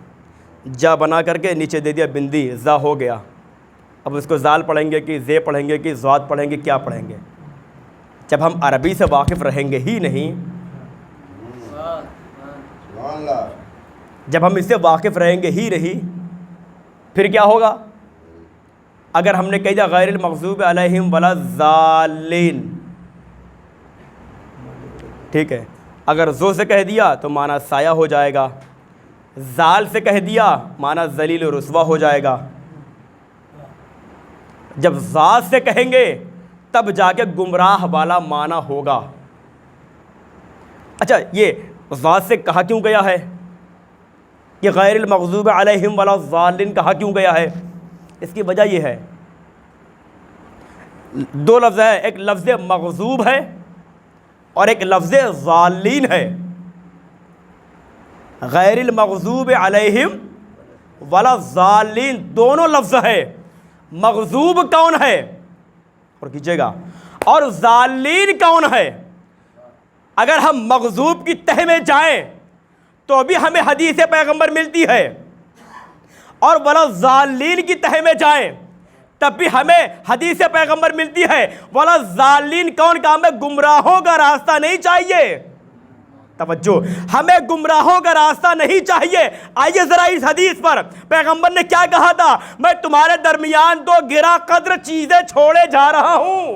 جا بنا کر کے نیچے دے دیا بندی، زا ہو گیا. اب اس کو زال پڑھیں گے کہ زے پڑھیں گے کہ زواد پڑھیں گے، کیا پڑھیں گے؟ جب ہم عربی سے واقف رہیں گے ہی نہیں، جب ہم اس سے واقف رہیں گے ہی نہیں، پھر کیا ہوگا؟ اگر ہم نے کہہ دیا غیر المغضوب علیہم ولا الضالین، ٹھیک ہے، اگر زو سے کہہ دیا تو معنی سایہ ہو جائے گا، زال سے کہہ دیا معنی ذلیل و رسوا ہو جائے گا. جب ذات سے کہیں گے تب جا کے گمراہ والا معنی ہوگا. اچھا، یہ ذات سے کہا کیوں گیا ہے؟ یہ غیر المغضوب علیہم ولا الضالین کہا کیوں گیا ہے؟ اس کی وجہ یہ ہے، دو لفظ ہے، ایک لفظ مغضوب ہے اور ایک لفظ ضالین ہے. غیر المغضوب علیہم ولا الضالین دونوں لفظ ہے. مغضوب کون ہے؟ اور کیجئے گا، اور ضالین کون ہے؟ اگر ہم مغضوب کی تہ میں جائیں تو بھی ہمیں حدیث پیغمبر ملتی ہے، اور ولا الضالین کی تہ میں جائیں تب بھی ہمیں حدیث پیغمبر ملتی ہے. ولا الضالین کون کا؟ ہمیں گمراہوں کا راستہ نہیں چاہیے. توجہ، ہمیں گمراہوں کا راستہ نہیں چاہیے. آئیے ذرا اس حدیث پر پیغمبر نے کیا کہا تھا؟ میں تمہارے درمیان دو گرا قدر چیزیں چھوڑے جا رہا ہوں.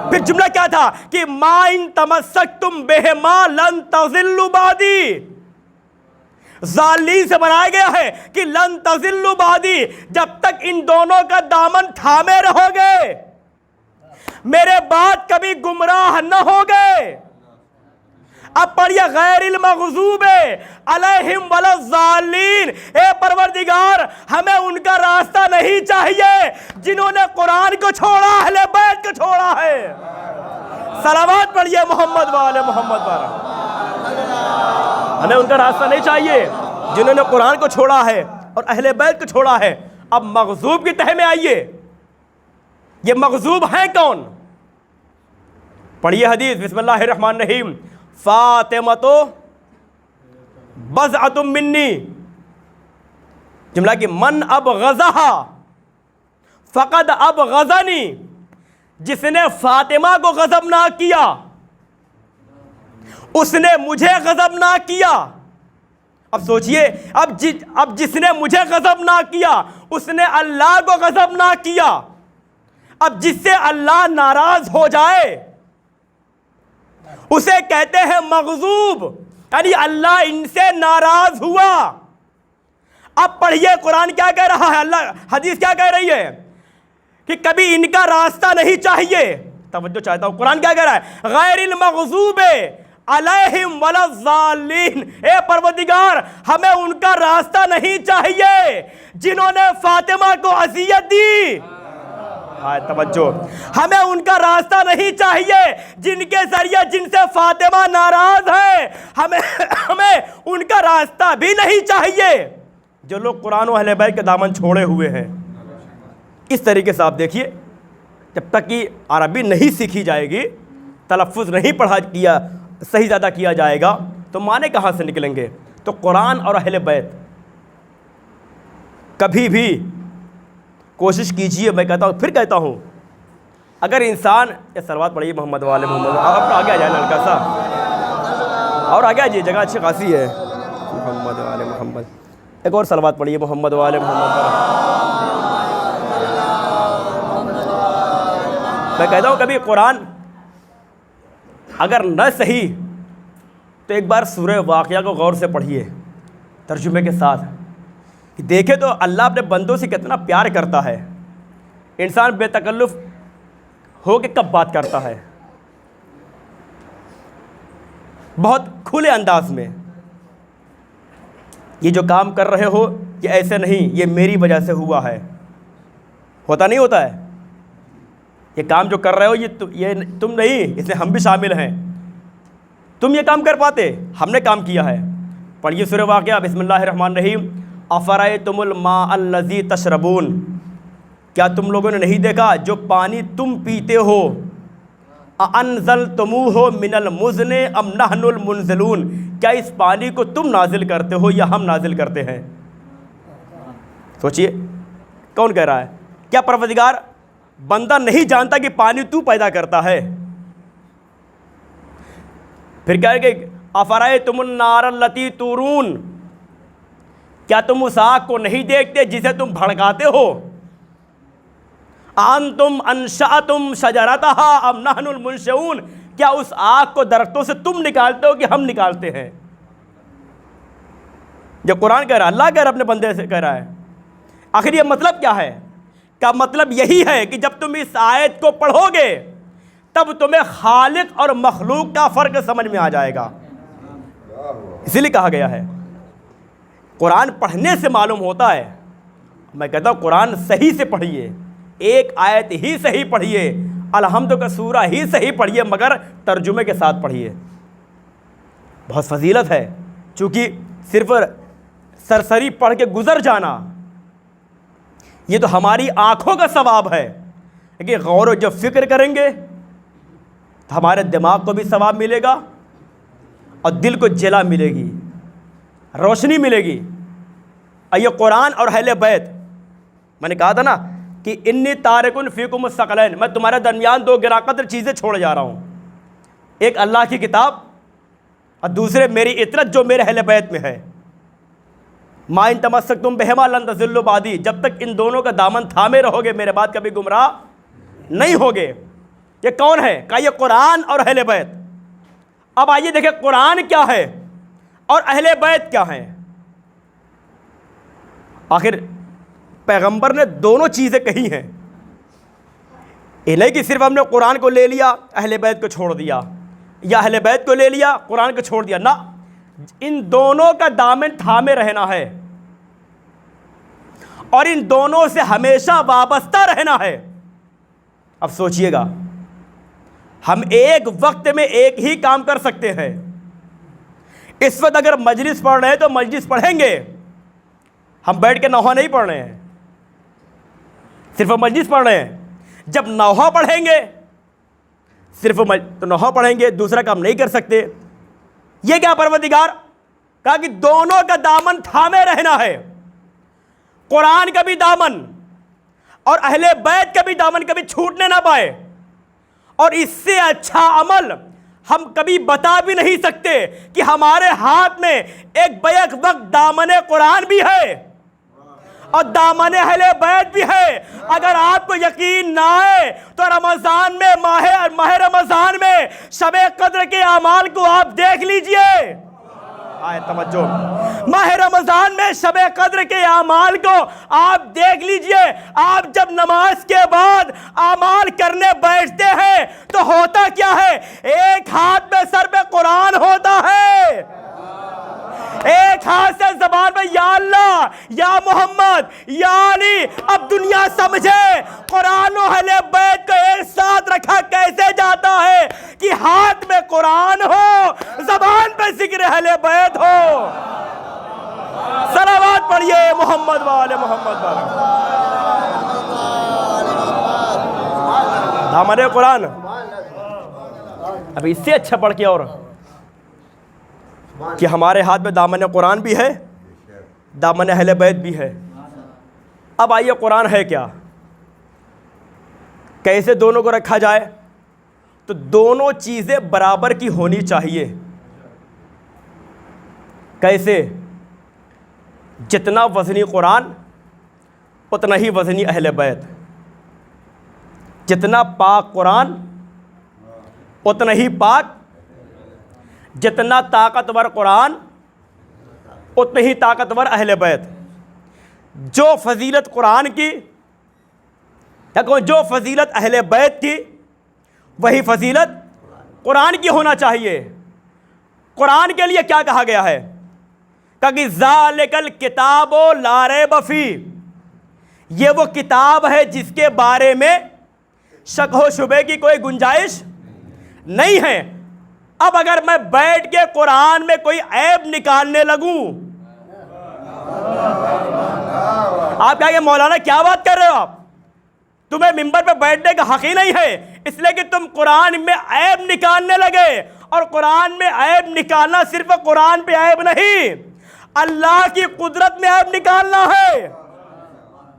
پھر جملہ کیا تھا کہ ما ان تمسکتم بہما لن تضلوا بعدی. ضالین سے بنایا گیا ہے کہ لن تضلوا بعدی، جب تک ان دونوں کا دامن تھامے رہو گے میرے بعد کبھی گمراہ نہ ہوگے. اب پڑھیے غیر المغضوب علیہم ولا الضالین. اے پروردگار، ہمیں ان کا راستہ نہیں چاہیے جنہوں نے قرآن کو چھوڑا، اہل بیت کو چھوڑا ہے. صلوات پڑھیے محمد والے محمد پر. ہمیں ان کا راستہ نہیں چاہیے جنہوں نے قرآن کو چھوڑا ہے اور اہل بیت کو چھوڑا ہے. اب مغضوب کی تہ میں آئیے، یہ مغضوب ہیں کون؟ پڑھیے حدیث، بسم اللہ الرحمن الرحیم. فاطمۃ بضعۃ منی، جملہ کہ من ابغضھا فقد ابغضنی. جس نے فاطمہ کو غضبناک کیا اس نے مجھے غضبناک کیا. اب سوچئے، اب جس نے مجھے غضبناک کیا اس نے اللہ کو غضبناک کیا. اب جس سے اللہ ناراض ہو جائے اسے کہتے ہیں مغضوب، یعنی اللہ ان سے ناراض ہوا. اب پڑھیے قرآن کیا کہہ رہا ہے، اللہ حدیث کیا کہہ رہی ہے کہ کبھی ان کا راستہ نہیں چاہیے. توجہ چاہتا ہوں، قرآن کیا کہہ رہا ہے؟ غیر المغضوب علیہم ولا الضالین. اے پروردگار، ہمیں ان کا راستہ نہیں چاہیے جنہوں نے فاطمہ کو اذیت دی. توجہ، ہمیں ان کا راستہ نہیں چاہیے جن کے ذریعے جن سے فاطمہ ناراض ہے. ہمیں ان کا راستہ بھی نہیں چاہیے جو لوگ قرآن و اہل بیت کے دامن چھوڑے ہوئے ہیں. اس طریقے سے آپ دیکھیے، جب تک کہ عربی نہیں سیکھی جائے گی، تلفظ نہیں پڑھا کیا صحیح زیادہ کیا جائے گا تو معنی کہاں سے نکلیں گے؟ تو قرآن اور اہل بیت کبھی بھی کوشش کیجئے. میں کہتا ہوں، پھر کہتا ہوں، اگر انسان یہ صلوات پڑھیے محمد والے محمد. آپ آگے آ جائے لڑکا سا، اور آگے آ جائیے، جگہ اچھی خاصی ہے. محمد و آل محمد. ایک اور صلوات پڑھیے محمد و آل محمد پر. میں کہتا ہوں کبھی قرآن اگر نہ صحیح تو ایک بار سورہ واقعہ کو غور سے پڑھیے ترجمے کے ساتھ. دیکھے تو اللہ اپنے بندوں سے کتنا پیار کرتا ہے. انسان بے تکلف ہو کے کب بات کرتا ہے, بہت کھلے انداز میں. یہ جو کام کر رہے ہو یہ ایسے نہیں, یہ میری وجہ سے ہوا ہے. ہوتا نہیں ہوتا ہے. یہ کام جو کر رہے ہو یہ تم نہیں, اس میں ہم بھی شامل ہیں. تم یہ کام کر پاتے, ہم نے کام کیا ہے. پڑھیے سورہ واقعہ. بسم اللہ الرحمن الرحیم. افرأیتم الماء الذی تشربون, کیا تم لوگوں نے نہیں دیکھا جو پانی تم پیتے ہو, اَأَنزَلْتُمُوهُ مِنَ الْمُزْنِ أَمْ نَحْنُ الْمُنزِلُونَ, کیا اس پانی کو تم نازل کرتے ہو یا ہم نازل کرتے ہیں. سوچئے کون کہہ رہا ہے؟ کیا پروردگار بندہ نہیں جانتا کہ پانی تو پیدا کرتا ہے؟ پھر کہہ رہے کہ افرأیتم النار التی تورون, کیا تم اس آگ کو نہیں دیکھتے جسے تم بھڑکاتے ہو. انتم انشأتم شجرتها ام نحن المنشئون, کیا اس آگ کو درختوں سے تم نکالتے ہو کہ ہم نکالتے ہیں. جو قرآن کہہ رہا ہے, اللہ کہہ رہا ہے اپنے بندے سے کہہ رہا ہے. آخر یہ مطلب کیا ہے؟ کا مطلب یہی ہے کہ جب تم اس آیت کو پڑھو گے تب تمہیں خالق اور مخلوق کا فرق سمجھ میں آ جائے گا. اسی لیے کہا گیا ہے قرآن پڑھنے سے معلوم ہوتا ہے. میں کہتا ہوں قرآن صحیح سے پڑھیے, ایک آیت ہی صحیح پڑھیے, الحمد کا سورہ ہی صحیح پڑھیے, مگر ترجمے کے ساتھ پڑھیے. بہت فضیلت ہے, چونکہ صرف سرسری پڑھ کے گزر جانا یہ تو ہماری آنکھوں کا ثواب ہے, لیکن غور و جب فکر کریں گے تو ہمارے دماغ کو بھی ثواب ملے گا اور دل کو جلا ملے گی, روشنی ملے گی. یہ قرآن اور اہل بیت, میں نے کہا تھا نا کہ انی تارکن فیکم الثقلین, میں تمہارے درمیان دو گراں قدر چیزیں چھوڑے جا رہا ہوں. ایک اللہ کی کتاب اور دوسرے میری اطرت جو میرے اہل بیت میں ہے. ما ان تمسکتم بہما لن تضلوا بعدی, جب تک ان دونوں کا دامن تھامے رہو گے میرے بعد کبھی گمراہ نہیں ہوگے. یہ کون ہے؟ کہا یہ قرآن اور اہل بیت. اب آئیے دیکھیں قرآن کیا ہے اور اہل بیت کیا ہیں. آخر پیغمبر نے دونوں چیزیں کہی ہیں, یہ نہیں کہ صرف ہم نے قرآن کو لے لیا اہل بیت کو چھوڑ دیا, یا اہل بیت کو لے لیا قرآن کو چھوڑ دیا. نہ, ان دونوں کا دامن تھامے رہنا ہے اور ان دونوں سے ہمیشہ وابستہ رہنا ہے. اب سوچئے گا, ہم ایک وقت میں ایک ہی کام کر سکتے ہیں. اس وقت اگر مجلس پڑھ رہے ہیں تو مجلس پڑھیں گے, ہم بیٹھ کے نوحہ نہیں پڑھ رہے ہیں, صرف مجلس پڑھ رہے ہیں. جب نوحہ پڑھیں گے صرف تو نوحہ پڑھیں گے, دوسرا کام نہیں کر سکتے. یہ کیا پروردگار کہا کہ دونوں کا دامن تھامے رہنا ہے. قرآن کا بھی دامن اور اہل بیت کا بھی دامن کبھی چھوٹنے نہ پائے. اور اس سے اچھا عمل ہم کبھی بتا بھی نہیں سکتے کہ ہمارے ہاتھ میں ایک بیک وقت دامن قرآن بھی ہے اور دامن اہل بیت بھی ہے. اگر آپ کو یقین نہ آئے تو رمضان میں ماہ رمضان میں شب قدر کے اعمال کو آپ دیکھ لیجئے. آئے توجہ, ماہ رمضان میں شب قدر کے اعمال کو آپ دیکھ لیجئے. آپ جب نماز کے بعد اعمال کرنے بیٹھتے ہیں تو ہوتا کیا ہے؟ ایک ہاتھ میں سر پہ قرآن ہوتا ہے, ایک ہاتھ سے زبان میں یا اللہ, یا محمد, یا علی. اب دنیا سمجھے قرآن و اہل بیت کو ایک ساتھ رکھا کیسے جاتا ہے کہ ہاتھ میں قرآن ہو, زبان پہ ذکر اہل بیت ہو. صلوات پڑھیے محمد والے محمد والے. دامن قرآن. اب اس سے اچھا پڑھ کے اور کہ ہمارے ہاتھ میں دامن قرآن بھی ہے, دامن اہل بیت بھی ہے. اب آئیے قرآن ہے کیا, کیسے دونوں کو رکھا جائے؟ تو دونوں چیزیں برابر کی ہونی چاہیے. کیسے؟ جتنا وزنی قرآن اتنا ہی وزنی اہل بیت، جتنا پاک قرآن اتنا ہی پاک، جتنا طاقتور قرآن اتنا ہی طاقتور اہل بیت۔ جو فضیلت قرآن کی، جو فضیلت اہل بیت کی، وہی فضیلت قرآن کی ہونا چاہیے۔ قرآن کے لیے کیا کہا گیا ہے؟ کہ ذالک الکتاب لا ریب فیہ، یہ وہ کتاب ہے جس کے بارے میں شک و شبے کی کوئی گنجائش نہیں ہے۔ اب اگر میں بیٹھ کے قرآن میں کوئی عیب نکالنے لگوں، آپ کہیں گے مولانا کیا بات کر رہے ہو آپ، تمہیں ممبر پہ بیٹھنے کا حق ہی نہیں ہے، اس لیے کہ تم قرآن میں عیب نکالنے لگے۔ اور قرآن میں عیب نکالنا صرف قرآن پہ عیب نہیں، اللہ کی قدرت میں عیب نکالنا ہے۔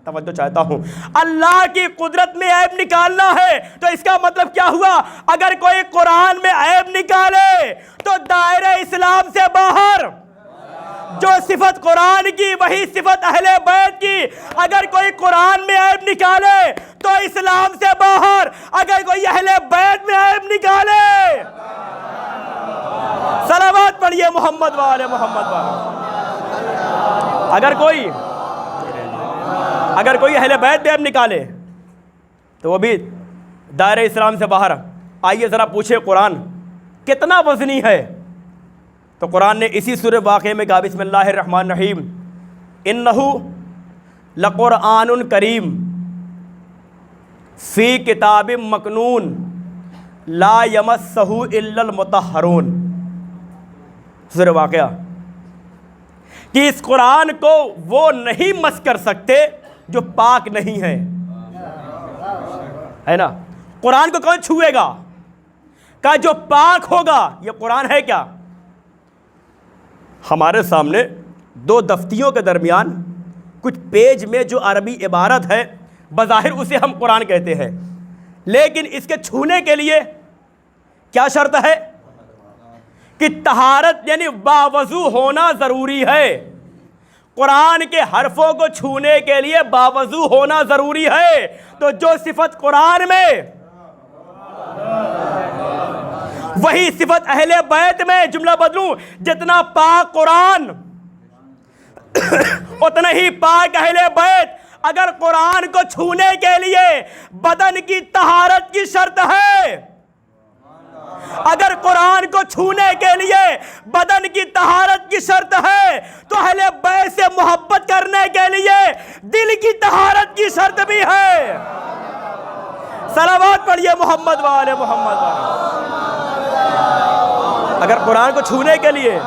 توجہ چاہتا ہوں، اللہ کی قدرت میں عیب نکالنا ہے۔ تو اس کا مطلب کیا ہوا؟ اگر کوئی قرآن میں عیب نکالے تو دائرہ اسلام سے باہر۔ جو صفت قرآن کی وہی صفت اہل بیت کی۔ اگر کوئی قرآن میں عیب نکالے تو اسلام سے باہر، اگر کوئی اہل بیت میں عیب نکالے، صلوات پڑھیے محمد والے محمد والے۔ اگر کوئی اہل بیت میں عیب نکالے تو وہ بھی دائرہ اسلام سے باہر۔ آئیے ذرا پوچھے قرآن کتنا وزنی ہے؟ تو قرآن نے اسی سورہ واقعے میں کہا، بسم اللہ الرحمن الرحیم، انہ لقرآن کریم فی کتاب مکنون لا یمسہ الا المطہرون۔ سورہ واقعہ کہ اس قرآن کو وہ نہیں مس کر سکتے جو پاک نہیں ہے نا۔ قرآن کو کون چھوئے گا؟ کہ جو پاک ہوگا۔ یہ قرآن ہے کیا؟ ہمارے سامنے دو دفتیوں کے درمیان کچھ پیج میں جو عربی عبارت ہے، بظاہر اسے ہم قرآن کہتے ہیں، لیکن اس کے چھونے کے لیے کیا شرط ہے؟ کہ طہارت یعنی باوضو ہونا ضروری ہے۔ قرآن کے حرفوں کو چھونے کے لیے باوضو ہونا ضروری ہے۔ تو جو صفت قرآن میں وہی صفت اہل بیت میں۔ جملہ بدلوں، جتنا پاک قرآن اتنا ہی پاک اہل بیت۔ اگر قرآن کو چھونے کے لیے بدن کی طہارت کی شرط ہے، اگر قرآن کو چھونے کے لیے بدن کی طہارت کی شرط ہے، تو اہل بیت سے محبت کرنے کے لیے دل کی طہارت کی شرط بھی ہے۔ صلوات پڑھیے محمد والے محمد والے۔ اگر قرآن کو چھونے کے لیے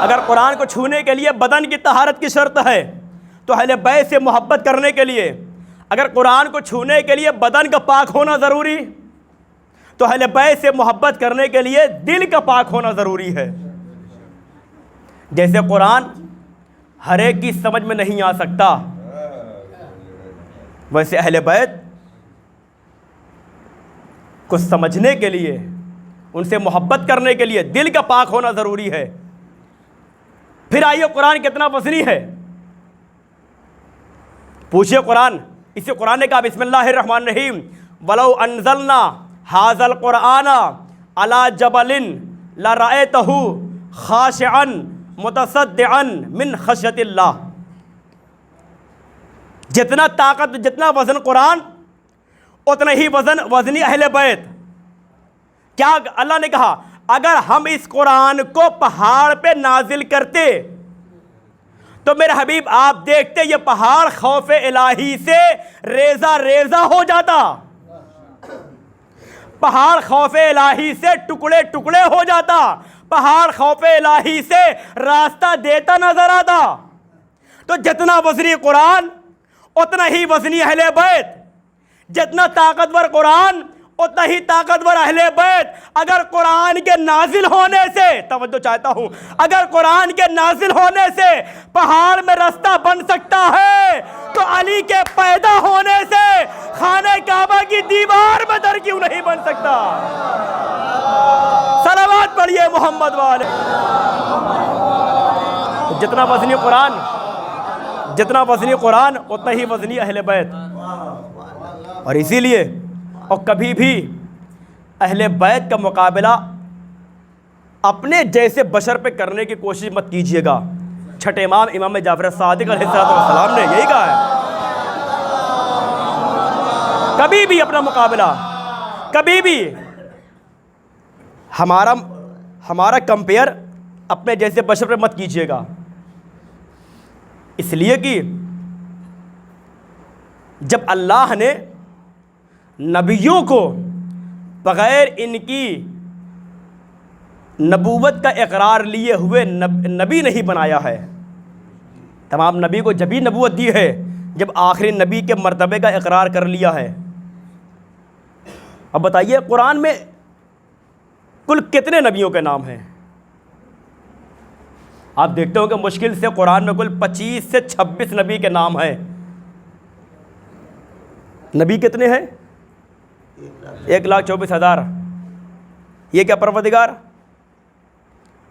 اگر قرآن کو چھونے کے لیے بدن کی طہارت کی شرط ہے، تو اہل بیت سے محبت کرنے کے لیے اگر قرآن کو چھونے کے لیے بدن کا پاک ہونا ضروری، تو اہل بیت سے محبت کرنے کے لیے دل کا پاک ہونا ضروری ہے۔ جیسے قرآن ہر ایک کی سمجھ میں نہیں آ سکتا، ویسے اہل بیت کو سمجھنے کے لیے، ان سے محبت کرنے کے لیے دل کا پاک ہونا ضروری ہے۔ پھر آئیے قرآن کتنا وزنی ہے، پوچھئے قرآن۔ اسی قرآن نے کہا، بسم اللہ الرحمن الرحیم، وَلَوْ أَنزَلْنَا هَذَا الْقُرْآنَ عَلَى جَبَلٍ لَرَأَيْتَهُ خَاشِعًا مُتَصَدِّعًا مِنْ خَشْيَةِ اللَّهِ۔ جتنا طاقت، جتنا وزن قرآن، اتنا ہی وزنی اہل بیت۔ کیا اللہ نے کہا، اگر ہم اس قرآن کو پہاڑ پہ نازل کرتے تو میرے حبیب آپ دیکھتے یہ پہاڑ خوف الہی سے ریزہ ریزہ ہو جاتا، پہاڑ خوف الہی سے ٹکڑے ٹکڑے ہو جاتا، پہاڑ خوف الہی سے راستہ دیتا نظر آتا۔ تو جتنا وزنی قرآن اتنا ہی وزنی اہل بیت، جتنا طاقتور قرآن اتنا ہی طاقتور اہل بیت۔ اگر قرآن کے نازل ہونے سے، توجہ چاہتا ہوں، اگر قرآن کے نازل ہونے سے پہاڑ میں رستہ بن سکتا ہے تو علی کے پیدا ہونے سے خانہ کعبہ کی دیوار میں در کیوں نہیں بن سکتا؟ صلوات پڑھیے محمد والے۔ جتنا وزنی قرآن اتنا ہی وزنی اہل بیت۔ اور اسی لیے اور کبھی بھی اہل بیت کا مقابلہ اپنے جیسے بشر پہ کرنے کی کوشش مت کیجیے گا۔ چھٹے امام امام جعفر صادق علیہ السلام نے یہی کہا ہے، کبھی بھی اپنا مقابلہ، کبھی بھی ہمارا کمپیئر اپنے جیسے بشر پہ مت کیجیے گا، اس لیے کہ جب اللہ نے نبیوں کو بغیر ان کی نبوت کا اقرار لیے ہوئے نبی نہیں بنایا ہے، تمام نبی کو جبھی نبوت دی ہے جب آخری نبی کے مرتبے کا اقرار کر لیا ہے۔ اب بتائیے قرآن میں کل کتنے نبیوں کے نام ہیں؟ آپ دیکھتے ہو کہ مشکل سے قرآن میں کل 25 سے 26 نبی کے نام ہیں۔ نبی کتنے ہیں؟ 1,24,000۔ یہ کیا پروردگار؟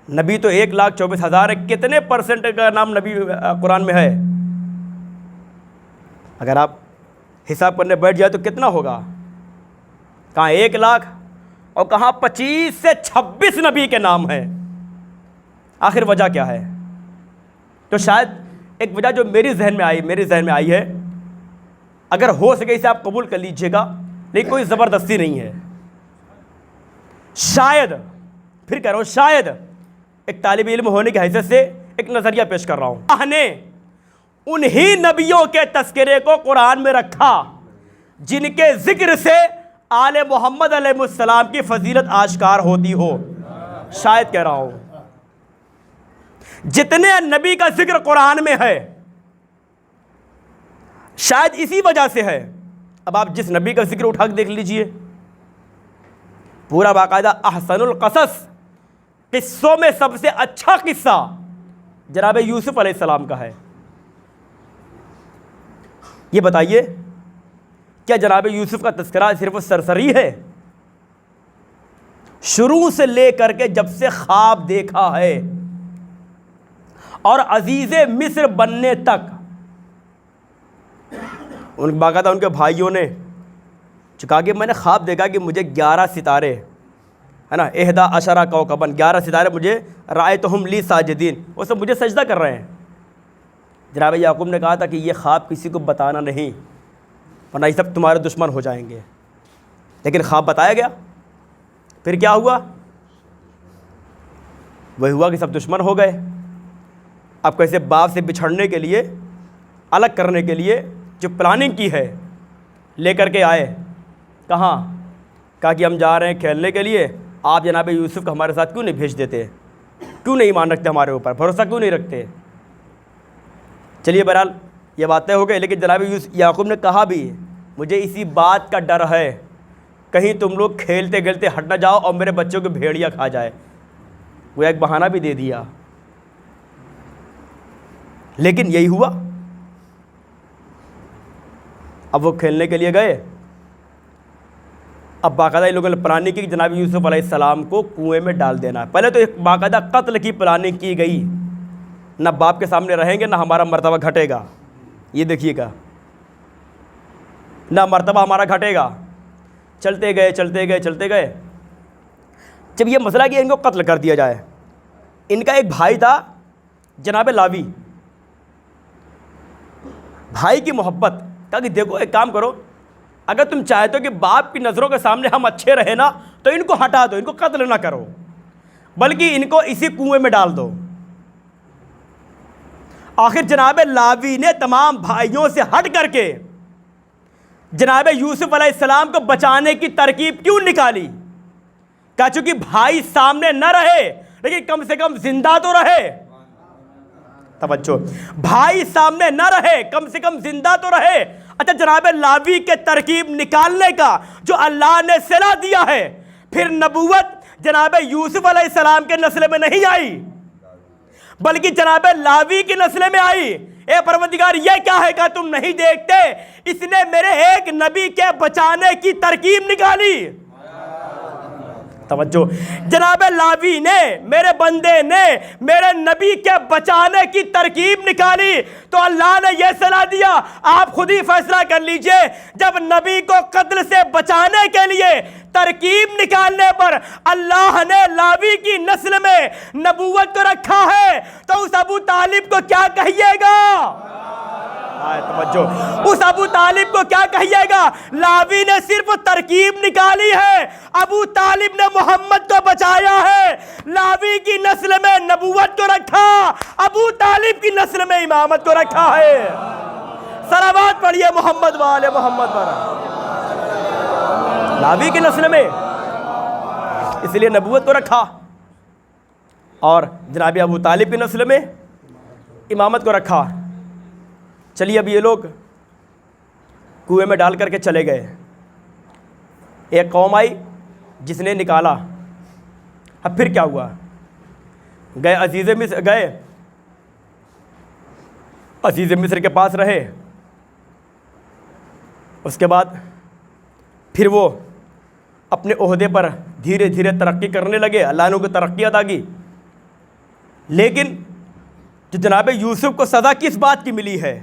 نبی تو 1,24,000 ہے، کتنے پرسنٹ کا نام نبی قرآن میں ہے؟ اگر آپ حساب کرنے بیٹھ جائے تو کتنا ہوگا؟ کہاں 1 لاکھ اور کہاں 25 سے 26 نبی کے نام ہیں؟ آخر وجہ کیا ہے؟ تو شاید ایک وجہ جو میرے ذہن میں آئی ہے، اگر ہو سکے اسے آپ قبول کر لیجئے گا، لیکن کوئی زبردستی نہیں ہے۔ شاید، پھر کہہ رہا ہوں شاید، ایک طالب علم ہونے کی حیثیت سے ایک نظریہ پیش کر رہا ہوں، اللہ نے انہی نبیوں کے تذکرے کو قرآن میں رکھا جن کے ذکر سے آل محمد علیہ السلام کی فضیلت آشکار ہوتی ہو۔ شاید کہہ رہا ہوں، جتنے نبی کا ذکر قرآن میں ہے شاید اسی وجہ سے ہے۔ اب آپ جس نبی کا ذکر اٹھا کے دیکھ لیجئے، پورا باقاعدہ احسن القصص، قصوں میں سب سے اچھا قصہ جناب یوسف علیہ السلام کا ہے۔ یہ بتائیے کیا جناب یوسف کا تذکرہ صرف سرسری ہے؟ شروع سے لے کر کے جب سے خواب دیکھا ہے اور عزیز مصر بننے تک، باقاعدہ ان کے بھائیوں نے کہا کہ میں نے خواب دیکھا کہ مجھے 11 ستارے، ہے نا، 11 کوكباً، 11 ستارے مجھے رأيتهم لي ساجدين، وہ سب مجھے سجدہ کر رہے ہیں۔ جناب یعقوب نے کہا تھا کہ یہ خواب کسی کو بتانا نہیں ورنہ یہ سب تمہارے دشمن ہو جائیں گے، لیکن خواب بتایا گیا۔ پھر کیا ہوا؟ وہی ہوا کہ سب دشمن ہو گئے۔ اب کیسے باپ سے بچھڑنے کے لیے، الگ کرنے کے لیے جو پلاننگ کی ہے لے کر کے آئے، کہاں؟ کہا کہ ہم جا رہے ہیں کھیلنے کے لیے، آپ جناب یوسف کو ہمارے ساتھ کیوں نہیں بھیج دیتے؟ کیوں نہیں ایمان رکھتے ہمارے اوپر، بھروسہ کیوں نہیں رکھتے؟ چلیے بہرحال یہ باتیں ہو گئی، لیکن جناب یعقوب نے کہا بھی مجھے اسی بات کا ڈر ہے کہیں تم لوگ کھیلتے کھیلتے ہٹ نہ جاؤ اور میرے بچوں کو بھیڑیا کھا جائے۔ وہ ایک بہانہ بھی دے دیا، لیکن یہی ہوا۔ اب وہ کھیلنے کے لیے گئے، اب باقاعدہ ان لوگوں نے پلاننگ کی کہ جناب یوسف علیہ السلام کو کنویں میں ڈال دینا ہے۔ پہلے تو ایک باقاعدہ قتل کی پلاننگ کی گئی، نہ باپ کے سامنے رہیں گے نہ ہمارا مرتبہ گھٹے گا، یہ دیکھیے گا، نہ مرتبہ ہمارا گھٹے گا۔ چلتے گئے، جب یہ مسئلہ کہ ان کو قتل کر دیا جائے، ان کا ایک بھائی تھا جناب لاوی، بھائی کی محبت، کہا کہ دیکھو ایک کام کرو، اگر تم چاہتے ہو کہ باپ کی نظروں کے سامنے ہم اچھے رہے نا تو ان کو ہٹا دو، ان کو قتل نہ کرو، بلکہ ان کو اسی کنویں میں ڈال دو۔ آخر جناب لاوی نے تمام بھائیوں سے ہٹ کر کے جناب یوسف علیہ السلام کو بچانے کی ترکیب کیوں نکالی؟ کہا چونکہ بھائی سامنے نہ رہے لیکن کم سے کم زندہ تو رہے۔ توجہ، بھائی سامنے نہ رہے کم سے کم زندہ تو رہے، اچھا جناب لاوی کے ترکیب نکالنے کا جو اللہ نے صلاح دیا ہے، پھر نبوت جناب یوسف علیہ السلام کے نسل میں نہیں آئی بلکہ جناب لاوی کی نسل میں آئی۔ اے پروردگار یہ کیا ہے کہ تم نہیں دیکھتے، اس نے میرے ایک نبی کے بچانے کی ترکیب نکالی۔ توجہ، جناب لاوی نے، میرے بندے نے میرے نبی کے بچانے کی ترکیب نکالی، تو اللہ نے یہ صلاح دیا آپ خود ہی فیصلہ کر لیجئے، جب نبی کو قتل سے بچانے کے لیے ترکیب نکالنے پر اللہ نے لاوی کی نسل میں نبوت کو رکھا ہے تو اس ابو طالب کو کیا کہیے گا؟ توجہ، اس ابو طالب کو کیا کہیے گا؟ لاوی نے صرف ترکیب نکالی ہے، ابو طالب نے محمد کو بچایا ہے۔ لاوی کی نسل میں نبوت کو رکھا، ابو طالب کی نسل میں امامت کو رکھا ہے۔ صلوات پڑھیے محمد والے محمد پر۔ لاوی کی نسل میں اس لیے نبوت کو رکھا، اور جناب ابو طالب کی نسل میں امامت کو رکھا۔ چلیے اب یہ لوگ کنویں میں ڈال کر کے چلے گئے، ایک قوم آئی جس نے نکالا۔ اب پھر کیا ہوا؟ گئے عزیز مصر کے پاس رہے، اس کے بعد پھر وہ اپنے عہدے پر دھیرے دھیرے ترقی کرنے لگے، اللہ نے ان کو ترقی عطا کی۔ لیکن جو جناب یوسف کو سزا کس بات کی ملی ہے؟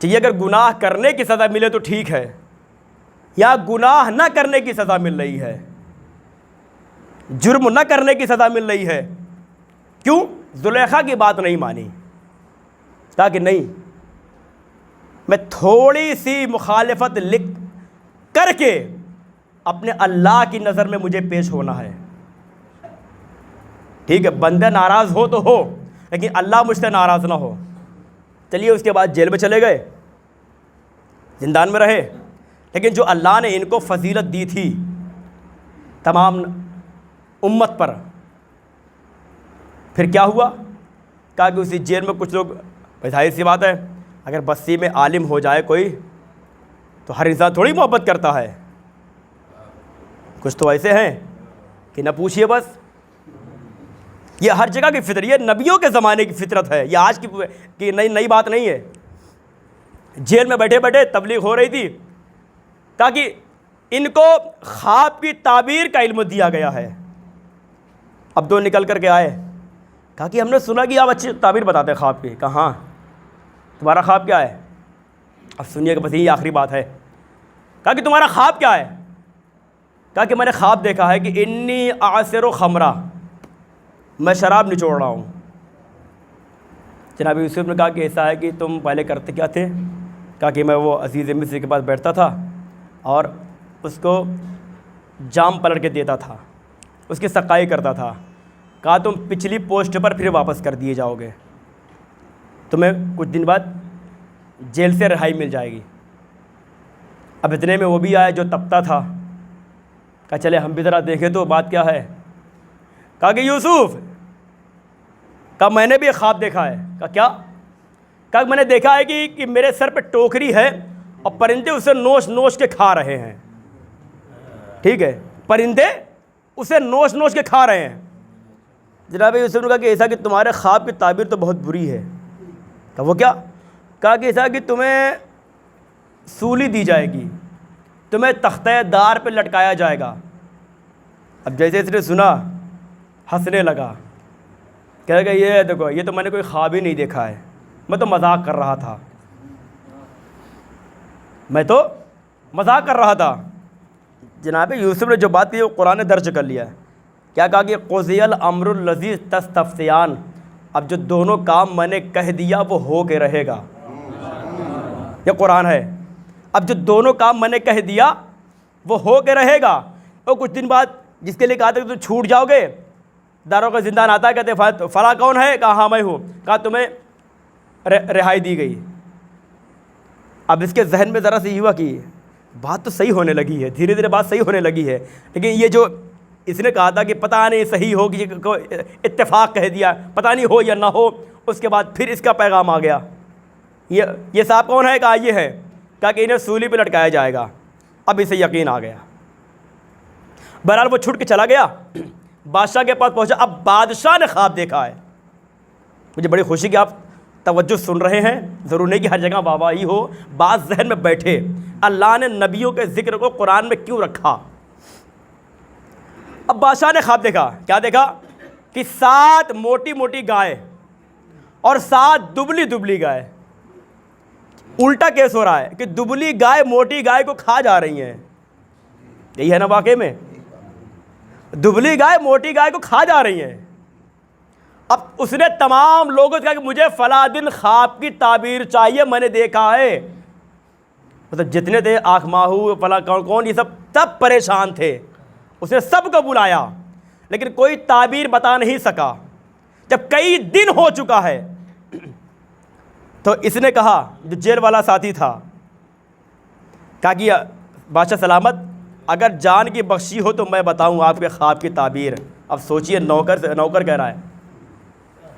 چاہیے اگر گناہ کرنے کی سزا ملے تو ٹھیک ہے، یا گناہ نہ کرنے کی سزا مل رہی ہے، جرم نہ کرنے کی سزا مل رہی ہے۔ کیوں؟ زلیخا کی بات نہیں مانی، کہا کہ نہیں، میں تھوڑی سی مخالفت لکھ کر کے اپنے اللہ کی نظر میں مجھے پیش ہونا ہے۔ ٹھیک ہے، بندہ ناراض ہو تو ہو، لیکن اللہ مجھ سے ناراض نہ ہو۔ چلیے اس کے بعد جیل میں چلے گئے، زندان میں رہے، لیکن جو اللہ نے ان کو فضیلت دی تھی تمام امت پر، پھر کیا ہوا؟ کہا کہ اسی جیل میں کچھ لوگ، ظاہر سی بات ہے اگر بستی میں عالم ہو جائے کوئی تو ہر انسان تھوڑی محبت کرتا ہے، کچھ تو ایسے ہیں کہ نہ پوچھئے بس۔ یہ ہر جگہ کی فطرت، یہ نبیوں کے زمانے کی فطرت ہے، یہ آج کی نئی بات نہیں ہے۔ جیل میں بیٹھے بیٹھے تبلیغ ہو رہی تھی، تاکہ ان کو خواب کی تعبیر کا علم دیا گیا ہے۔ اب دو نکل کر کے آئے، کہا کہ ہم نے سنا کہ آپ اچھی تعبیر بتاتے ہیں خواب کی۔ کہا ہاں، تمہارا خواب کیا ہے؟ اب سنیے کہ بس یہی آخری بات ہے۔ کہا کہ تمہارا خواب کیا ہے؟ کہا کہ میں نے خواب دیکھا ہے کہ انی اعصر خمرہ، میں شراب نچوڑ رہا ہوں۔ جناب یوسف نے کہا کہ ایسا ہے کہ تم پہلے کرتے کیا تھے؟ کہا کہ میں وہ عزیز مصر کے پاس بیٹھتا تھا اور اس کو جام پلٹ کے دیتا تھا، اس کی سقائی کرتا تھا۔ کہا تم پچھلی پوسٹ پر پھر واپس کر دیے جاؤ گے، تمہیں کچھ دن بعد جیل سے رہائی مل جائے گی۔ اب اتنے میں وہ بھی آیا جو تپتا تھا، کہا چلے ہم بھی ذرا دیکھیں تو بات کیا ہے۔ کہا کہ یوسف، کہا میں نے بھی ایک خواب دیکھا ہے۔ کہا کیا؟ کہا میں نے دیکھا ہے کہ میرے سر پہ ٹوکری ہے اور پرندے اسے نوچ نوچ کے کھا رہے ہیں۔ ٹھیک ہے، پرندے اسے نوچ نوچ کے کھا رہے ہیں۔ جناب یوسف نے کہا کہ ایسا کہ تمہارے خواب کی تعبیر تو بہت بری ہے۔ کہا وہ کیا؟ کہا کہ ایسا کہ تمہیں سولی دی جائے گی، تمہیں تختہ دار پہ لٹکایا جائے گا۔ اب جیسے اس نے سنا ہنسنے لگا، کہہ کہ یہ دیکھو، یہ تو میں نے کوئی خواب ہی نہیں دیکھا ہے، میں تو مذاق کر رہا تھا، میں تو مذاق کر رہا تھا۔ جناب یوسف نے جو بات کی وہ قرآن نے درج کر لیا ہے۔ کیا کہا کہ قضی الامر الذی تستفتیان، اب جو دونوں کام میں نے کہہ دیا وہ ہو کے رہے گا، یہ قرآن ہے۔ اب جو دونوں کام میں نے کہہ دیا وہ ہو کے رہے گا۔ اور کچھ دن بعد جس کے لیے کہا تھا کہ تم چھوٹ جاؤ گے، داروں کا زندان آتا ہے، کہتے فلاں کون ہے؟ کہا ہاں میں ہوں۔ کہا تمہیں رہائی دی گئی۔ اب اس کے ذہن میں ذرا سے یہ ہوا کہ بات تو صحیح ہونے لگی ہے، دھیرے دھیرے بات صحیح ہونے لگی ہے، لیکن یہ جو اس نے کہا تھا کہ پتہ نہیں صحیح ہو کہ اتفاق کہہ دیا، پتہ نہیں ہو یا نہ ہو، اس کے بعد پھر اس کا پیغام آ گیا یہ صاحب کون ہے؟ کہا یہ ہے. کہا کہ انہیں سولی پہ لٹکایا جائے گا. اب اسے یقین آ گیا. بہرحال وہ چھٹ کے چلا گیا, بادشاہ کے پاس پہنچا. اب بادشاہ نے خواب دیکھا ہے. مجھے بڑی خوشی کہ آپ توجہ سن رہے ہیں, ضرور نہیں کہ ہر جگہ واہ واہی ہو, بات ذہن میں بیٹھے. اللہ نے نبیوں کے ذکر کو قرآن میں کیوں رکھا؟ اب بادشاہ نے خواب دیکھا. کیا دیکھا؟ کہ 7 موٹی موٹی گائے اور 7 دبلی دبلی گائے. الٹا کیس ہو رہا ہے کہ دبلی گائے موٹی گائے کو کھا جا رہی ہیں. یہی ہے نا واقعے میں, دبلی گائے موٹی گائے کو کھا جا رہی ہیں. اب اس نے تمام لوگوں سے کہا کہ مجھے فلاں دن خواب کی تعبیر چاہیے, میں نے دیکھا ہے. مطلب جتنے تھے آنکھ ماہو فلاں کون یہ سب پریشان تھے. اس نے سب کو بلایا لیکن کوئی تعبیر بتا نہیں سکا. جب کئی دن ہو چکا ہے تو اس نے کہا, جو جیل والا ساتھی تھا, کہا کہ بادشاہ سلامت, اگر جان کی بخشی ہو تو میں بتاؤں آپ کے خواب کی تعبیر. اب سوچئے, نوکر کہہ رہا ہے,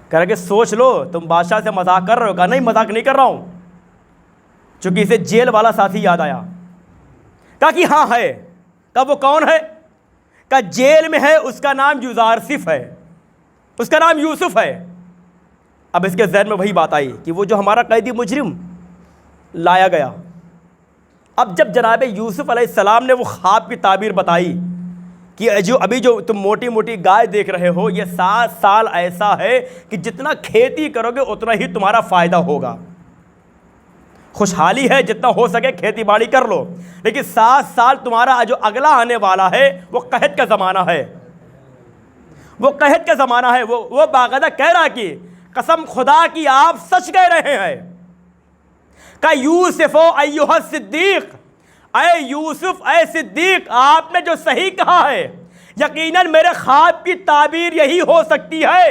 کہہ رہا کہ سوچ لو, تم بادشاہ سے مذاق کر رہے ہو؟ کہا نہیں مذاق نہیں کر رہا ہوں. چونکہ اسے جیل والا ساتھی یاد آیا. کہا کہ ہاں ہے. کہا وہ کون ہے؟ کہا جیل میں ہے, اس کا نام یوزارسف ہے, اس کا نام یوسف ہے. اب اس کے ذہن میں وہی بات آئی کہ وہ جو ہمارا قیدی مجرم لایا گیا. اب جب جناب یوسف علیہ السلام نے وہ خواب کی تعبیر بتائی کہ ابھی جو تم موٹی موٹی گائے دیکھ رہے ہو, یہ 7 سال ایسا ہے کہ جتنا کھیتی کرو گے اتنا ہی تمہارا فائدہ ہوگا. خوشحالی ہے, جتنا ہو سکے کھیتی باڑی کر لو, لیکن 7 سال تمہارا جو اگلا آنے والا ہے وہ قحط کا زمانہ ہے. وہ قحط کا زمانہ ہے. وہ باقاعدہ کہہ رہا کہ قسم خدا کی آپ سچ کہہ رہے ہیں. کہ یوسف ایھا الصدیق, اے یوسف اے صدیق, آپ نے جو صحیح کہا ہے, یقیناً میرے خواب کی تعبیر یہی ہو سکتی ہے.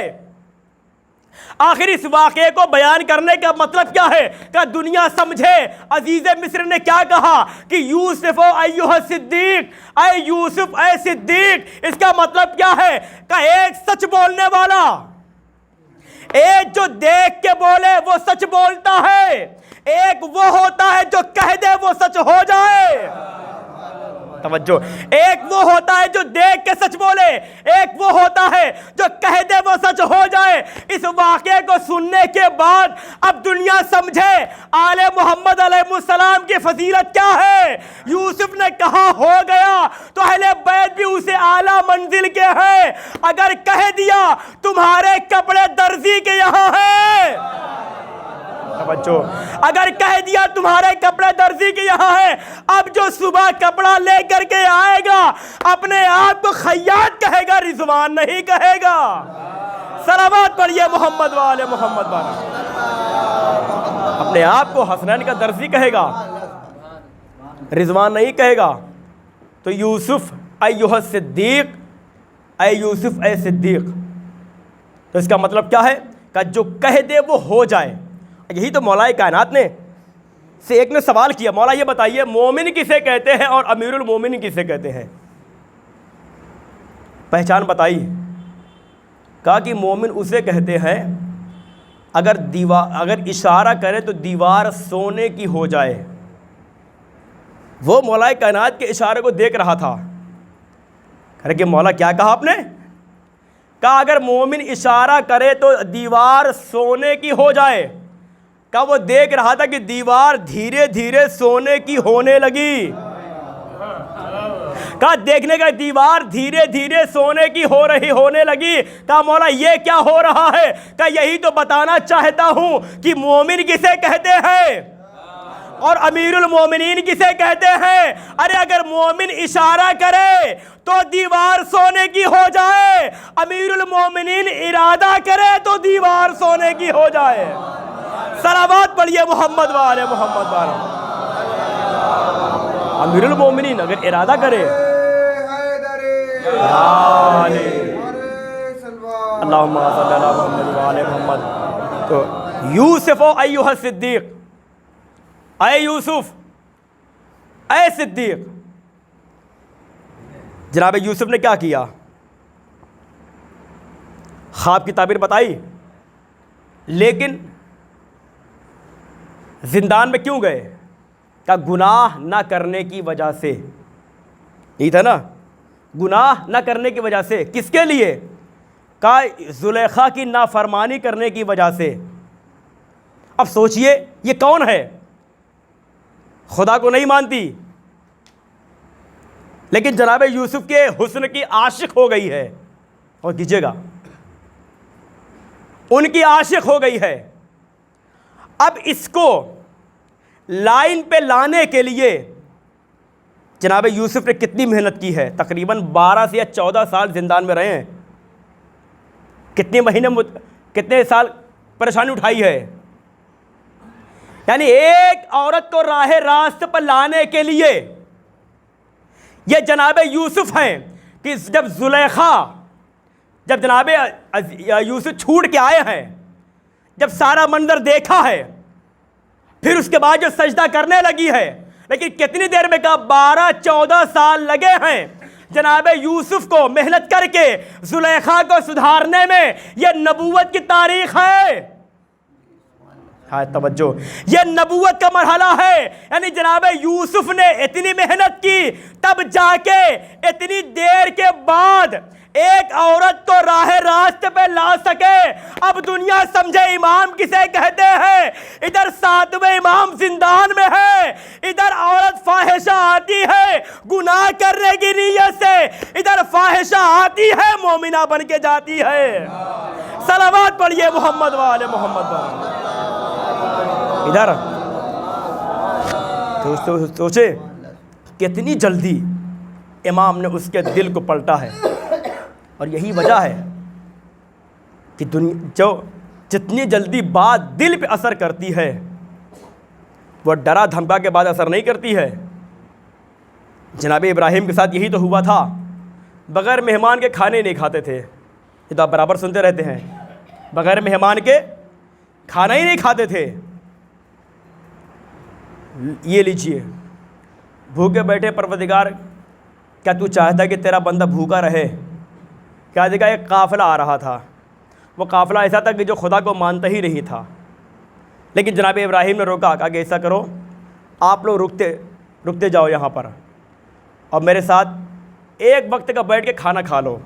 آخر اس واقعے کو بیان کرنے کا مطلب کیا ہے کہ دنیا سمجھے عزیز مصر نے کیا کہا کہ یوسف ایھا الصدیق, اے یوسف اے صدیق. اس کا مطلب کیا ہے کہ ایک سچ بولنے والا, ایک جو دیکھ کے بولے وہ سچ بولتا ہے, ایک وہ ہوتا ہے جو کہہ دے وہ سچ ہو جائے. توجہ, ایک وہ ہوتا ہے جو دیکھ کے سچ بولے, ایک وہ ہوتا ہے جو کہہ دے وہ سچ ہو جائے. اس واقعے کو سننے کے بعد اب دنیا سمجھے آل محمد علیہ السلام کی فضیلت کیا ہے. یوسف نے کہا ہو گیا تو اہل بیت بھی اسے اعلیٰ منزل کے ہیں. اگر کہہ دیا تمہارے کپڑے درزی کے یہاں ہیں, بچوں اگر کہہ دیا تمہارے کپڑے درزی کے یہاں ہیں, اب جو صبح کپڑا لے کر کے آئے گا اپنے آپ کو خیاط کہے گا, رضوان نہیں کہے گا. صلوات پڑھیے محمد والے محمد والے. اپنے آپ کو حسنین کا درزی کہے گا, رضوان نہیں کہے گا. تو یوسف ایھا الصدیق, اے یوسف اے صدیق, تو اس کا مطلب کیا ہے کہ جو کہہ دے وہ ہو جائے. یہی تو مولا کائنات نے سے ایک نے سوال کیا, مولا یہ بتائیے مومن کسے کہتے ہیں اور امیر المومنین کسے کہتے ہیں؟ پہچان بتائی. کہا کہ مومن اسے کہتے ہیں اگر اشارہ کرے تو دیوار سونے کی ہو جائے. وہ مولا کائنات کے اشارے کو دیکھ رہا تھا. کہہ رہے کہ مولا کیا کہا آپ نے؟ کہا اگر مومن اشارہ کرے تو دیوار سونے کی ہو جائے. کہا وہ دیکھ رہا تھا کہ دیوار دھیرے دھیرے سونے کی ہونے لگی. کہا دیکھنے کا دیوار دھیرے دھیرے سونے کی ہونے لگی. کہا مولا یہ کیا ہو رہا ہے؟ کہا یہی تو بتانا چاہتا ہوں کہ مومن کسے کہتے ہیں اور امیر المومنین کسے کہتے ہیں. ارے اگر مومن اشارہ کرے تو دیوار سونے کی ہو جائے, امیر المومنین ارادہ کرے تو دیوار سونے کی ہو جائے. صلوات پڑھیے محمد والے محمد والے. امیر المومنین اگر ارادہ کرے, اللہم صلی علی محمد وعلی محمد. تو یوسف ایھا الصدیق, اے یوسف اے صدیق. جناب یوسف نے کیا کیا؟ خواب کی تعبیر بتائی, لیکن زندان میں کیوں گئے؟ کہا گناہ نہ کرنے کی وجہ سے، یہی تھا نا، گناہ نہ کرنے کی وجہ سے۔ کس کے لیے؟ کہا زلیخا کی نافرمانی کرنے کی وجہ سے۔ اب سوچئے یہ کون ہے؟ خدا کو نہیں مانتی لیکن جناب یوسف کے حسن کی عاشق ہو گئی ہے، اور کیجیے گا ان کی عاشق ہو گئی ہے۔ اب اس کو لائن پہ لانے کے لیے جناب یوسف نے کتنی محنت کی ہے؟ تقریباً 12 سے یا 14 سال زندان میں رہے ہیں۔ کتنے مہینے کتنے سال پریشانی اٹھائی ہے؟ یعنی ایک عورت کو راہ راست پر لانے کے لیے یہ جناب یوسف ہیں کہ جب زلیخا، جب جناب یوسف چھوٹ کے آئے ہیں، جب سارا منظر دیکھا ہے، پھر اس کے بعد جو سجدہ کرنے لگی ہے، لیکن کتنی دیر میں؟ کہا 12-14 سال لگے ہیں جناب یوسف کو محنت کر کے زلیخا کو سدھارنے میں۔ یہ نبوت کی تاریخ ہے، ہاں توجہ، یہ نبوت کا مرحلہ ہے۔ یعنی جناب یوسف نے اتنی محنت کی، تب جا کے اتنی دیر کے بعد ایک عورت کو راہ راست پہ لا سکے۔ اب دنیا سمجھے امام کسے کہتے ہیں۔ ادھر 7ویں امام زندان میں ہے، ادھر عورت فاحشہ آتی ہے گناہ کرنے کی نیت سے، ادھر فاحشہ آتی ہے مومنہ بن کے جاتی ہے۔ صلوات پڑھیے محمد وآل محمد پر۔ ادھر سوچے کتنی جلدی امام نے اس کے دل کو پلٹا ہے، اور یہی وجہ ہے کہ جو جتنی جلدی بات دل پہ اثر کرتی ہے وہ ڈرا دھمکا کے بعد اثر نہیں کرتی ہے۔ جناب ابراہیم کے ساتھ یہی تو ہوا تھا، بغیر مہمان کے کھانے نہیں کھاتے تھے۔ یہ تو آپ برابر سنتے رہتے ہیں، بغیر مہمان کے کھانا ہی نہیں کھاتے تھے۔ یہ لیجئے، بھوکے بیٹھے پروردگار کیا تو چاہتا ہے کہ تیرا بندہ بھوکا رہے؟ کیا دیکھا ایک قافلہ آ رہا تھا، وہ قافلہ ایسا تھا کہ جو خدا کو مانتا ہی نہیں تھا، لیکن جناب ابراہیم نے روکا، کہا کہ ایسا کرو آپ لوگ رکتے جاؤ یہاں پر، اور میرے ساتھ ایک وقت کا بیٹھ کے کھانا کھا لو۔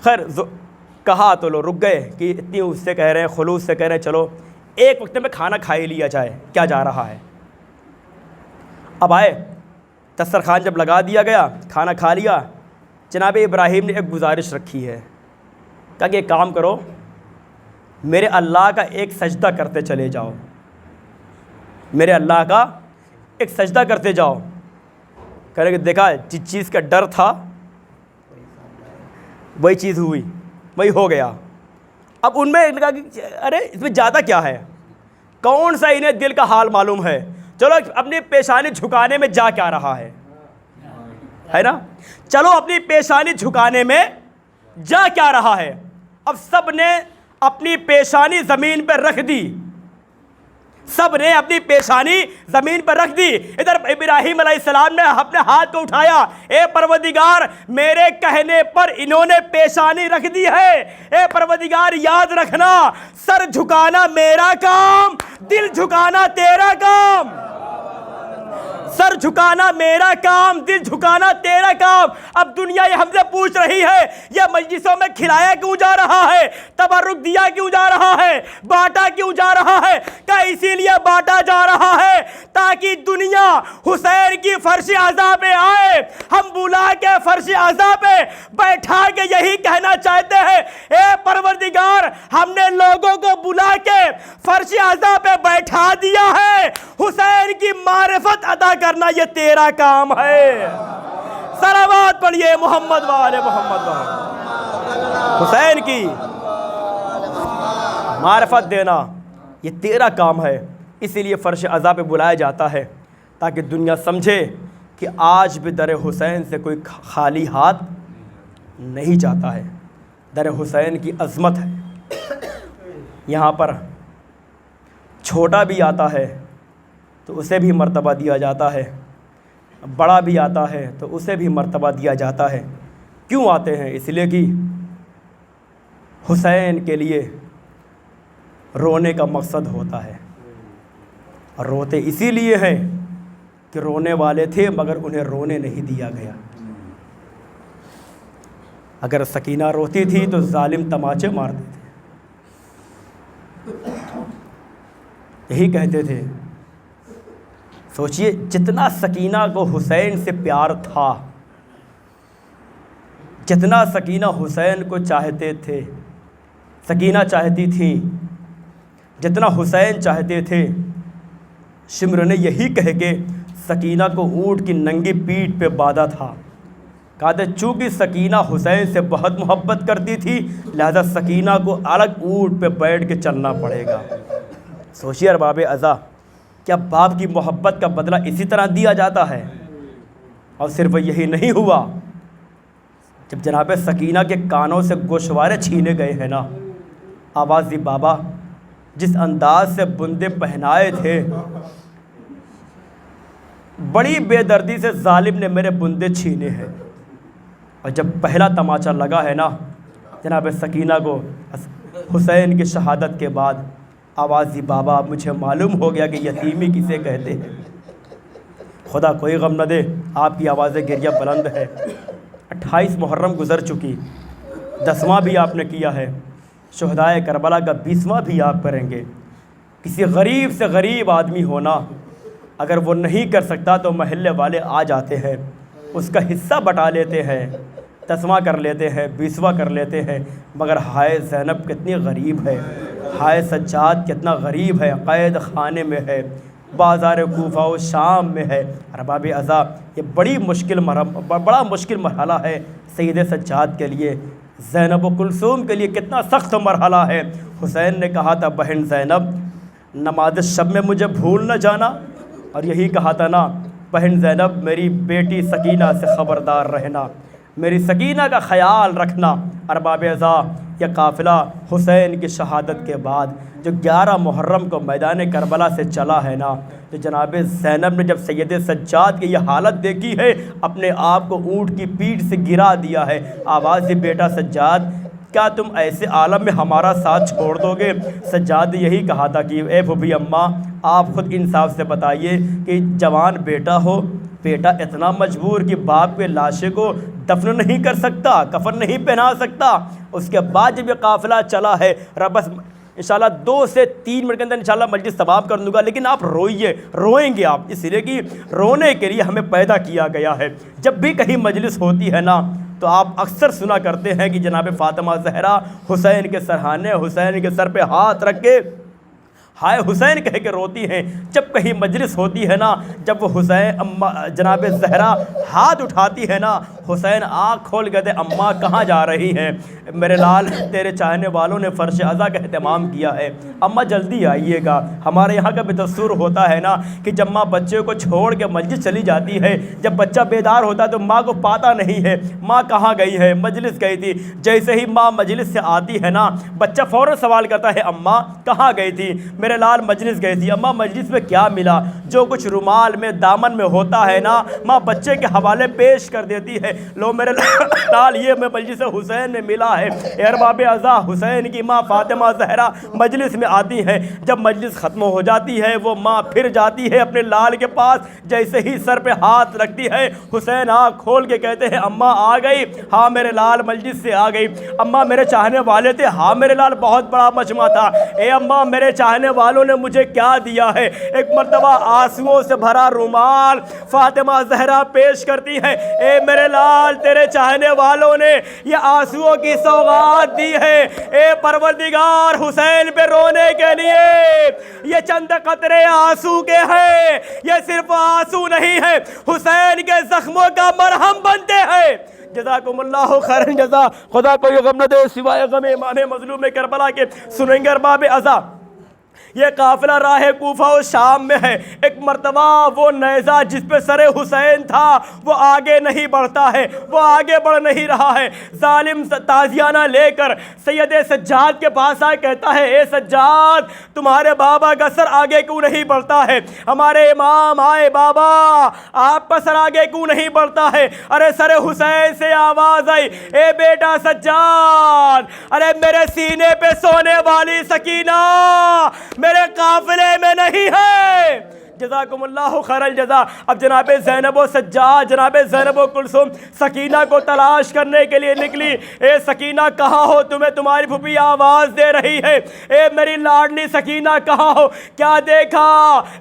خیر کہا تو لوگ رک گئے کہ اتنی اس سے کہہ رہے ہیں، خلوص سے کہہ رہے ہیں چلو ایک وقت میں کھانا کھا ہی لیا جائے، کیا جا رہا ہے۔ اب آئے، دسترخوان جب لگا دیا گیا، کھانا کھا لیا، جناب ابراہیم نے ایک گزارش رکھی ہے، کہا کہ ایک کام کرو، میرے اللہ کا ایک سجدہ کرتے چلے جاؤ، میرے اللہ کا ایک سجدہ کرتے جاؤ۔ کہہ رہے کہ دیکھا جس چیز کا ڈر تھا وہی چیز ہوئی، وہی ہو گیا۔ اب ان میں کہا کہ ارے اس میں زیادہ کیا ہے، کون سا انہیں دل کا حال معلوم ہے، چلو اپنی پیشانی جھکانے میں جا کیا رہا ہے نا، چلو اپنی پیشانی جھکانے میں جا کیا رہا ہے۔ اب سب نے اپنی پیشانی زمین پر رکھ دی، سب نے اپنی پیشانی زمین پر رکھ دی۔ ادھر ابراہیم علیہ السلام نے اپنے ہاتھ کو اٹھایا، اے پروردگار میرے کہنے پر انہوں نے پیشانی رکھ دی ہے، اے پروردگار یاد رکھنا سر جھکانا میرا کام، دل جھکانا تیرا کام، سر جھکانا میرا کام، دل جھکانا تیرا کام۔ اب دنیا یہ ہم سے پوچھ رہی ہے یہ مجلسوں میں کھلایا کیوں جا رہا ہے، تبرک دیا کیوں جا رہا ہے، بانٹا کیوں جا رہا ہے؟ کہ اسی لیے بانٹا جا رہا ہے تاکہ دنیا حسین کی فرش عزا پہ آئے، ہم بلا کے فرش عزا پہ بیٹھا کے یہی کہنا چاہتے ہیں، اے پروردگار ہم نے لوگوں کو بلا کے فرش عزا پہ بیٹھا دیا ہے، حسین کی معرفت ادا کرنا یہ تیرا کام ہے۔ صلوات پڑھیے محمد وآل محمد وآل۔ حسین کی معرفت دینا یہ تیرا کام ہے، اسی لیے فرش عزا پہ بلایا جاتا ہے تاکہ دنیا سمجھے کہ آج بھی در حسین سے کوئی خالی ہاتھ نہیں جاتا ہے، در حسین کی عظمت ہے۔ یہاں پر چھوٹا بھی آتا ہے تو اسے بھی مرتبہ دیا جاتا ہے، بڑا بھی آتا ہے تو اسے بھی مرتبہ دیا جاتا ہے۔ کیوں آتے ہیں؟ اس لیے کہ حسین کے لیے رونے کا مقصد ہوتا ہے، اور روتے اسی لیے ہیں کہ رونے والے تھے مگر انہیں رونے نہیں دیا گیا۔ اگر سکینہ روتی تھی تو ظالم تماچے مارتے تھے، یہی کہتے تھے۔ سوچئے جتنا سکینہ کو حسین سے پیار تھا، جتنا سکینہ حسین کو چاہتے تھے، سکینہ چاہتی تھی، جتنا حسین چاہتے تھے، شمر نے یہی کہہ کے سکینہ کو اونٹ کی ننگی پیٹھ پہ باندھا تھا۔ کہا تھا چونکہ سکینہ حسین سے بہت محبت کرتی تھی لہذا سکینہ کو الگ اونٹ پہ بیٹھ کے چلنا پڑے گا۔ سوچیے ارباب ازا، کیا باپ کی محبت کا بدلہ اسی طرح دیا جاتا ہے؟ اور صرف یہی نہیں ہوا، جب جناب سکینہ کے کانوں سے گوشوارے چھینے گئے ہیں نا، آواز دی بابا جس انداز سے بندے پہنائے تھے، بڑی بے دردی سے ظالم نے میرے بندے چھینے ہیں۔ اور جب پہلا تماچا لگا ہے نا جناب سکینہ کو حسین کی شہادت کے بعد، آواز دی بابا مجھے معلوم ہو گیا کہ یتیمی کسے کہتے ہیں۔ خدا کوئی غم نہ دے، آپ کی آواز گریہ بلند ہے۔ 28 محرم گزر چکی، 10واں بھی آپ نے کیا ہے، شہدائے کربلا کا 20واں بھی آپ کریں گے۔ کسی غریب سے غریب آدمی ہونا، اگر وہ نہیں کر سکتا تو محلے والے آ جاتے ہیں، اس کا حصہ بٹا لیتے ہیں، 10واں کر لیتے ہیں، 20واں کر لیتے ہیں۔ مگر ہائے زینب کتنی غریب ہے، ہائے سجاد کتنا غریب ہے، قید خانے میں ہے، بازار کوفہ و شام میں ہے۔ ارباب ازا، یہ بڑا مشکل مرحلہ ہے سید سجاد کے لیے، زینب و کلثوم کے لیے کتنا سخت مرحلہ ہے۔ حسین نے کہا تھا بہن زینب نماز شب میں مجھے بھول نہ جانا، اور یہی کہا تھا نا بہن زینب میری بیٹی سکینہ سے خبردار رہنا، میری سکینہ کا خیال رکھنا۔ ارباب ازا، یہ قافلہ حسین کی شہادت کے بعد جو 11 محرم کو میدان کربلا سے چلا ہے نا، تو جناب زینب نے جب سید سجاد کی یہ حالت دیکھی ہے، اپنے آپ کو اونٹ کی پیٹھ سے گرا دیا ہے۔ آواز دی بیٹا سجاد کیا تم ایسے عالم میں ہمارا ساتھ چھوڑ دو گے؟ سجاد نے یہی کہا تھا کہ اے بھوبی اماں آپ خود انصاف سے بتائیے کہ جوان بیٹا ہو، بیٹا اتنا مجبور کہ باپ کے لاشے کو دفن نہیں کر سکتا، کفن نہیں پہنا سکتا۔ اس کے بعد جب یہ قافلہ چلا ہے، بس انشاءاللہ 2 سے 3 منٹ کے اندر انشاءاللہ مجلس تمام کر دوں گا، لیکن آپ روئیں گے آپ، اس لیے کہ رونے کے لیے ہمیں پیدا کیا گیا ہے۔ جب بھی کہیں مجلس ہوتی ہے نا تو آپ اکثر سنا کرتے ہیں کہ جناب فاطمہ زہرا حسین کے سرہانے، حسین کے سر پہ ہاتھ رکھ کے ہائے حسین کہہ کے روتی ہیں۔ جب کہیں مجلس ہوتی ہے نا، جب وہ حسین جناب زہرا ہاتھ اٹھاتی ہے نا، حسین آنکھ کھول کہتے اماں کہاں جا رہی ہیں؟ میرے لال تیرے چاہنے والوں نے فرش عزا کا اہتمام کیا ہے، اماں جلدی آئیے گا۔ ہمارے یہاں کا بھی دستور ہوتا ہے نا کہ جب ماں بچے کو چھوڑ کے مجلس چلی جاتی ہے، جب بچہ بیدار ہوتا ہے تو ماں کو پاتا نہیں ہے ماں کہاں گئی ہے، مجلس گئی تھی۔ جیسے ہی ماں مجلس سے آتی ہے نا، بچہ فوراً سوال کرتا ہے اماں کہاں گئی تھی؟ میرے لال مجلس گئی تھی۔ اماں مجلس میں کیا ملا؟ جو کچھ رومال میں دامن میں ہوتا ہے نا، ماں بچے کے حوالے پیش کر دیتی ہے، لو میرے لال یہ میں مجلس حسین میں ملا ہے۔ اے ارباب ازا، حسین کی ماں فاطمہ زہرا مجلس میں آتی ہے، جب مجلس ختم ہو جاتی ہے وہ ماں پھر جاتی ہے اپنے لال کے پاس، جیسے ہی سر پہ ہاتھ رکھتی ہے حسین آنکھ کھول کے کہتے ہیں اماں آ گئی؟ ہاں میرے لال مجلس سے آ گئی۔ اماں میرے چاہنے والے تھے؟ ہاں میرے لال بہت بڑا مجمع تھا۔ اے اماں میرے چاہنے والوں نے مجھے کیا دیا ہے؟ ایک مرتبہ آنسوؤں سے بھرا رومال فاطمہ زہرا پیش کرتی ہے، اے میرے لال تیرے چاہنے والوں نے یہ آنسوؤں کی سوغات دی ہے، اے پروردگار حسین پہ رونے کے لیے یہ چند قطرے آنسو کے ہیں، یہ صرف آنسو نہیں ہے، حسین کے زخموں کا مرہم بنتے ہیں۔ جزاکم اللہ خیرن جزا۔ خدا کوئی غم نہ دے سوائے غم امام مظلوم کربلا کے۔ سنیں گے ارباب ازا، یہ قافلہ راہ کوفہ و شام میں ہے۔ ایک مرتبہ وہ نیزہ جس پہ سر حسین تھا وہ آگے نہیں بڑھتا ہے، وہ آگے بڑھ نہیں رہا ہے۔ ظالم تازیانہ لے کر سید سجاد کے پاس آئے، کہتا ہے اے سجاد تمہارے بابا کا سر آگے کیوں نہیں بڑھتا ہے؟ ہمارے امام آئے بابا آپ کا سر آگے کیوں نہیں بڑھتا ہے؟ ارے سر حسین سے آواز آئی، اے بیٹا سجاد، ارے میرے سینے پہ سونے والی سکینہ میرے قافلے میں نہیں ہے، جزاکم اللہ خیر الجزا۔ اب جناب زینب و سجاد، جناب زینب و کلثوم سکینہ کو تلاش کرنے کے لیے نکلی۔ اے سکینہ کہاں ہو؟ تمہیں تمہاری پھوپھی آواز دے رہی ہے، اے میری لاڈلی سکینہ کہاں ہو؟ کیا دیکھا؟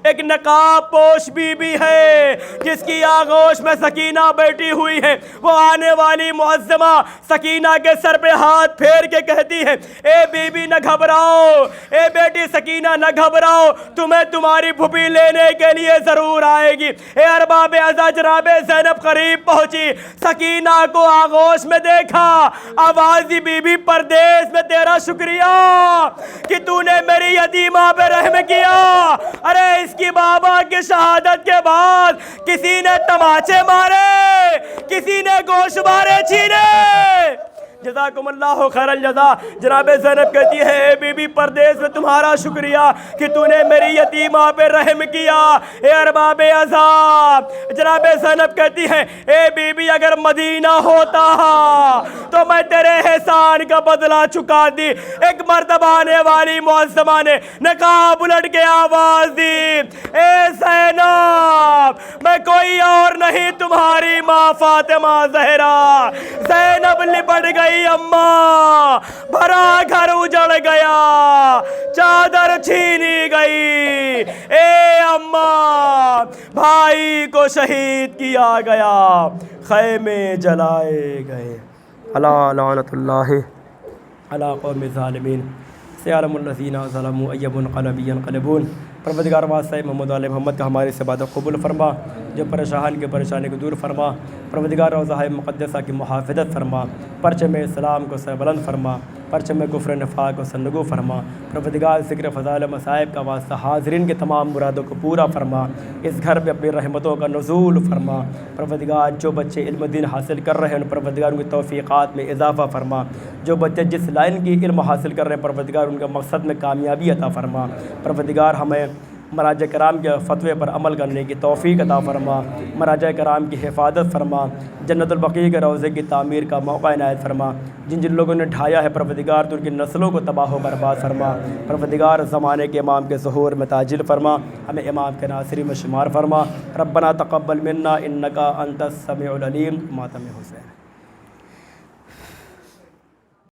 ایک نقاب پوش بی بی ہے جس کی آغوش میں سکینہ بیٹھی ہوئی ہے۔ وہ آنے والی معظمہ سکینہ کے سر پہ ہاتھ پھیر کے کہتی ہے، اے بی بی نہ گھبراؤ، اے بیٹی سکینہ نہ گھبراؤ، تمہیں تمہاری پھوپھی لینے کے لیے ضرور آئے گی۔ اے ارباب عزا، جناب زینب قریب پہنچی، سکینہ کو آغوش میں دیکھا، آواز دی بی بی پردیس میں تیرا شکریہ کہ تو نے میری یتیمہ پہ رحم کیا۔ ارے اس کی بابا کی شہادت کے بعد کسی نے تماچے مارے، کسی نے گوشوارے چھینے۔ جزاکم اللہ خیر الجزا۔ جناب زینب کہتی ہے، اے بی بی پردیس میں تمہارا شکریہ کہ تو نے میری یتیمہ پہ رحم کیا۔ اے ارباب عذاب، جناب زینب کہتی ہے، اے بی بی اگر مدینہ ہوتا تو میں تیرے احسان کا بدلہ چکا دی۔ ایک مرتبہ آنے والی معظمہ نے نقاب الٹ کے آواز دی، اے زینب میں کوئی اور نہیں، تمہاری ماں فاطمہ زہرا۔ زینب لپٹ گئی، اماں بھرا گھر اجڑ گیا، چادر چھینی گئی۔ اے اماں بھائی کو شہید کیا گیا، خیمے جلائے گئے۔ الا لعنت اللہ علی قوم الظالمین، سیعلم الذین ظلموا ای منقلب ینقلبون۔ پروردگار واسطہ محمد علیہ محمد کا ہمارے سے عبادت قبول فرما، جو پریشان کی پریشانی کو دور فرما۔ پروردگار روضہ مقدسہ کی محافظت فرما، پرچم اسلام کو سربلند فرما، پرچم کفر نفاق کو سرنگو فرما۔ پروردگار ذکر فضائل مصائب کا واسطہ حاضرین کے تمام مرادوں کو پورا فرما، اس گھر میں اپنی رحمتوں کا نزول فرما۔ پروردگار جو بچے علم دین حاصل کر رہے ہیں ان پروردگار ان کی توفیقات میں اضافہ فرما، جو بچے جس لائن کی علم حاصل کر رہے ہیں پروردگار ان کے مقصد میں کامیابی عطا فرما۔ پروردگار ہمیں مراجع کرام کے فتوے پر عمل کرنے کی توفیق عطا فرما، مراجع کرام کی حفاظت فرما، جنت البقیع کے روضے کی تعمیر کا موقع عنایت فرما۔ جن جن لوگوں نے ڈھایا ہے پروردگار تو ان کی نسلوں کو تباہ و برباد فرما۔ پروردگار زمانے کے امام کے ظہور میں تاجل فرما، ہمیں امام کے ناصری میں شمار فرما۔ ربنا تقبل منا انکا انت السمیع العلیم۔ ماتم حسین۔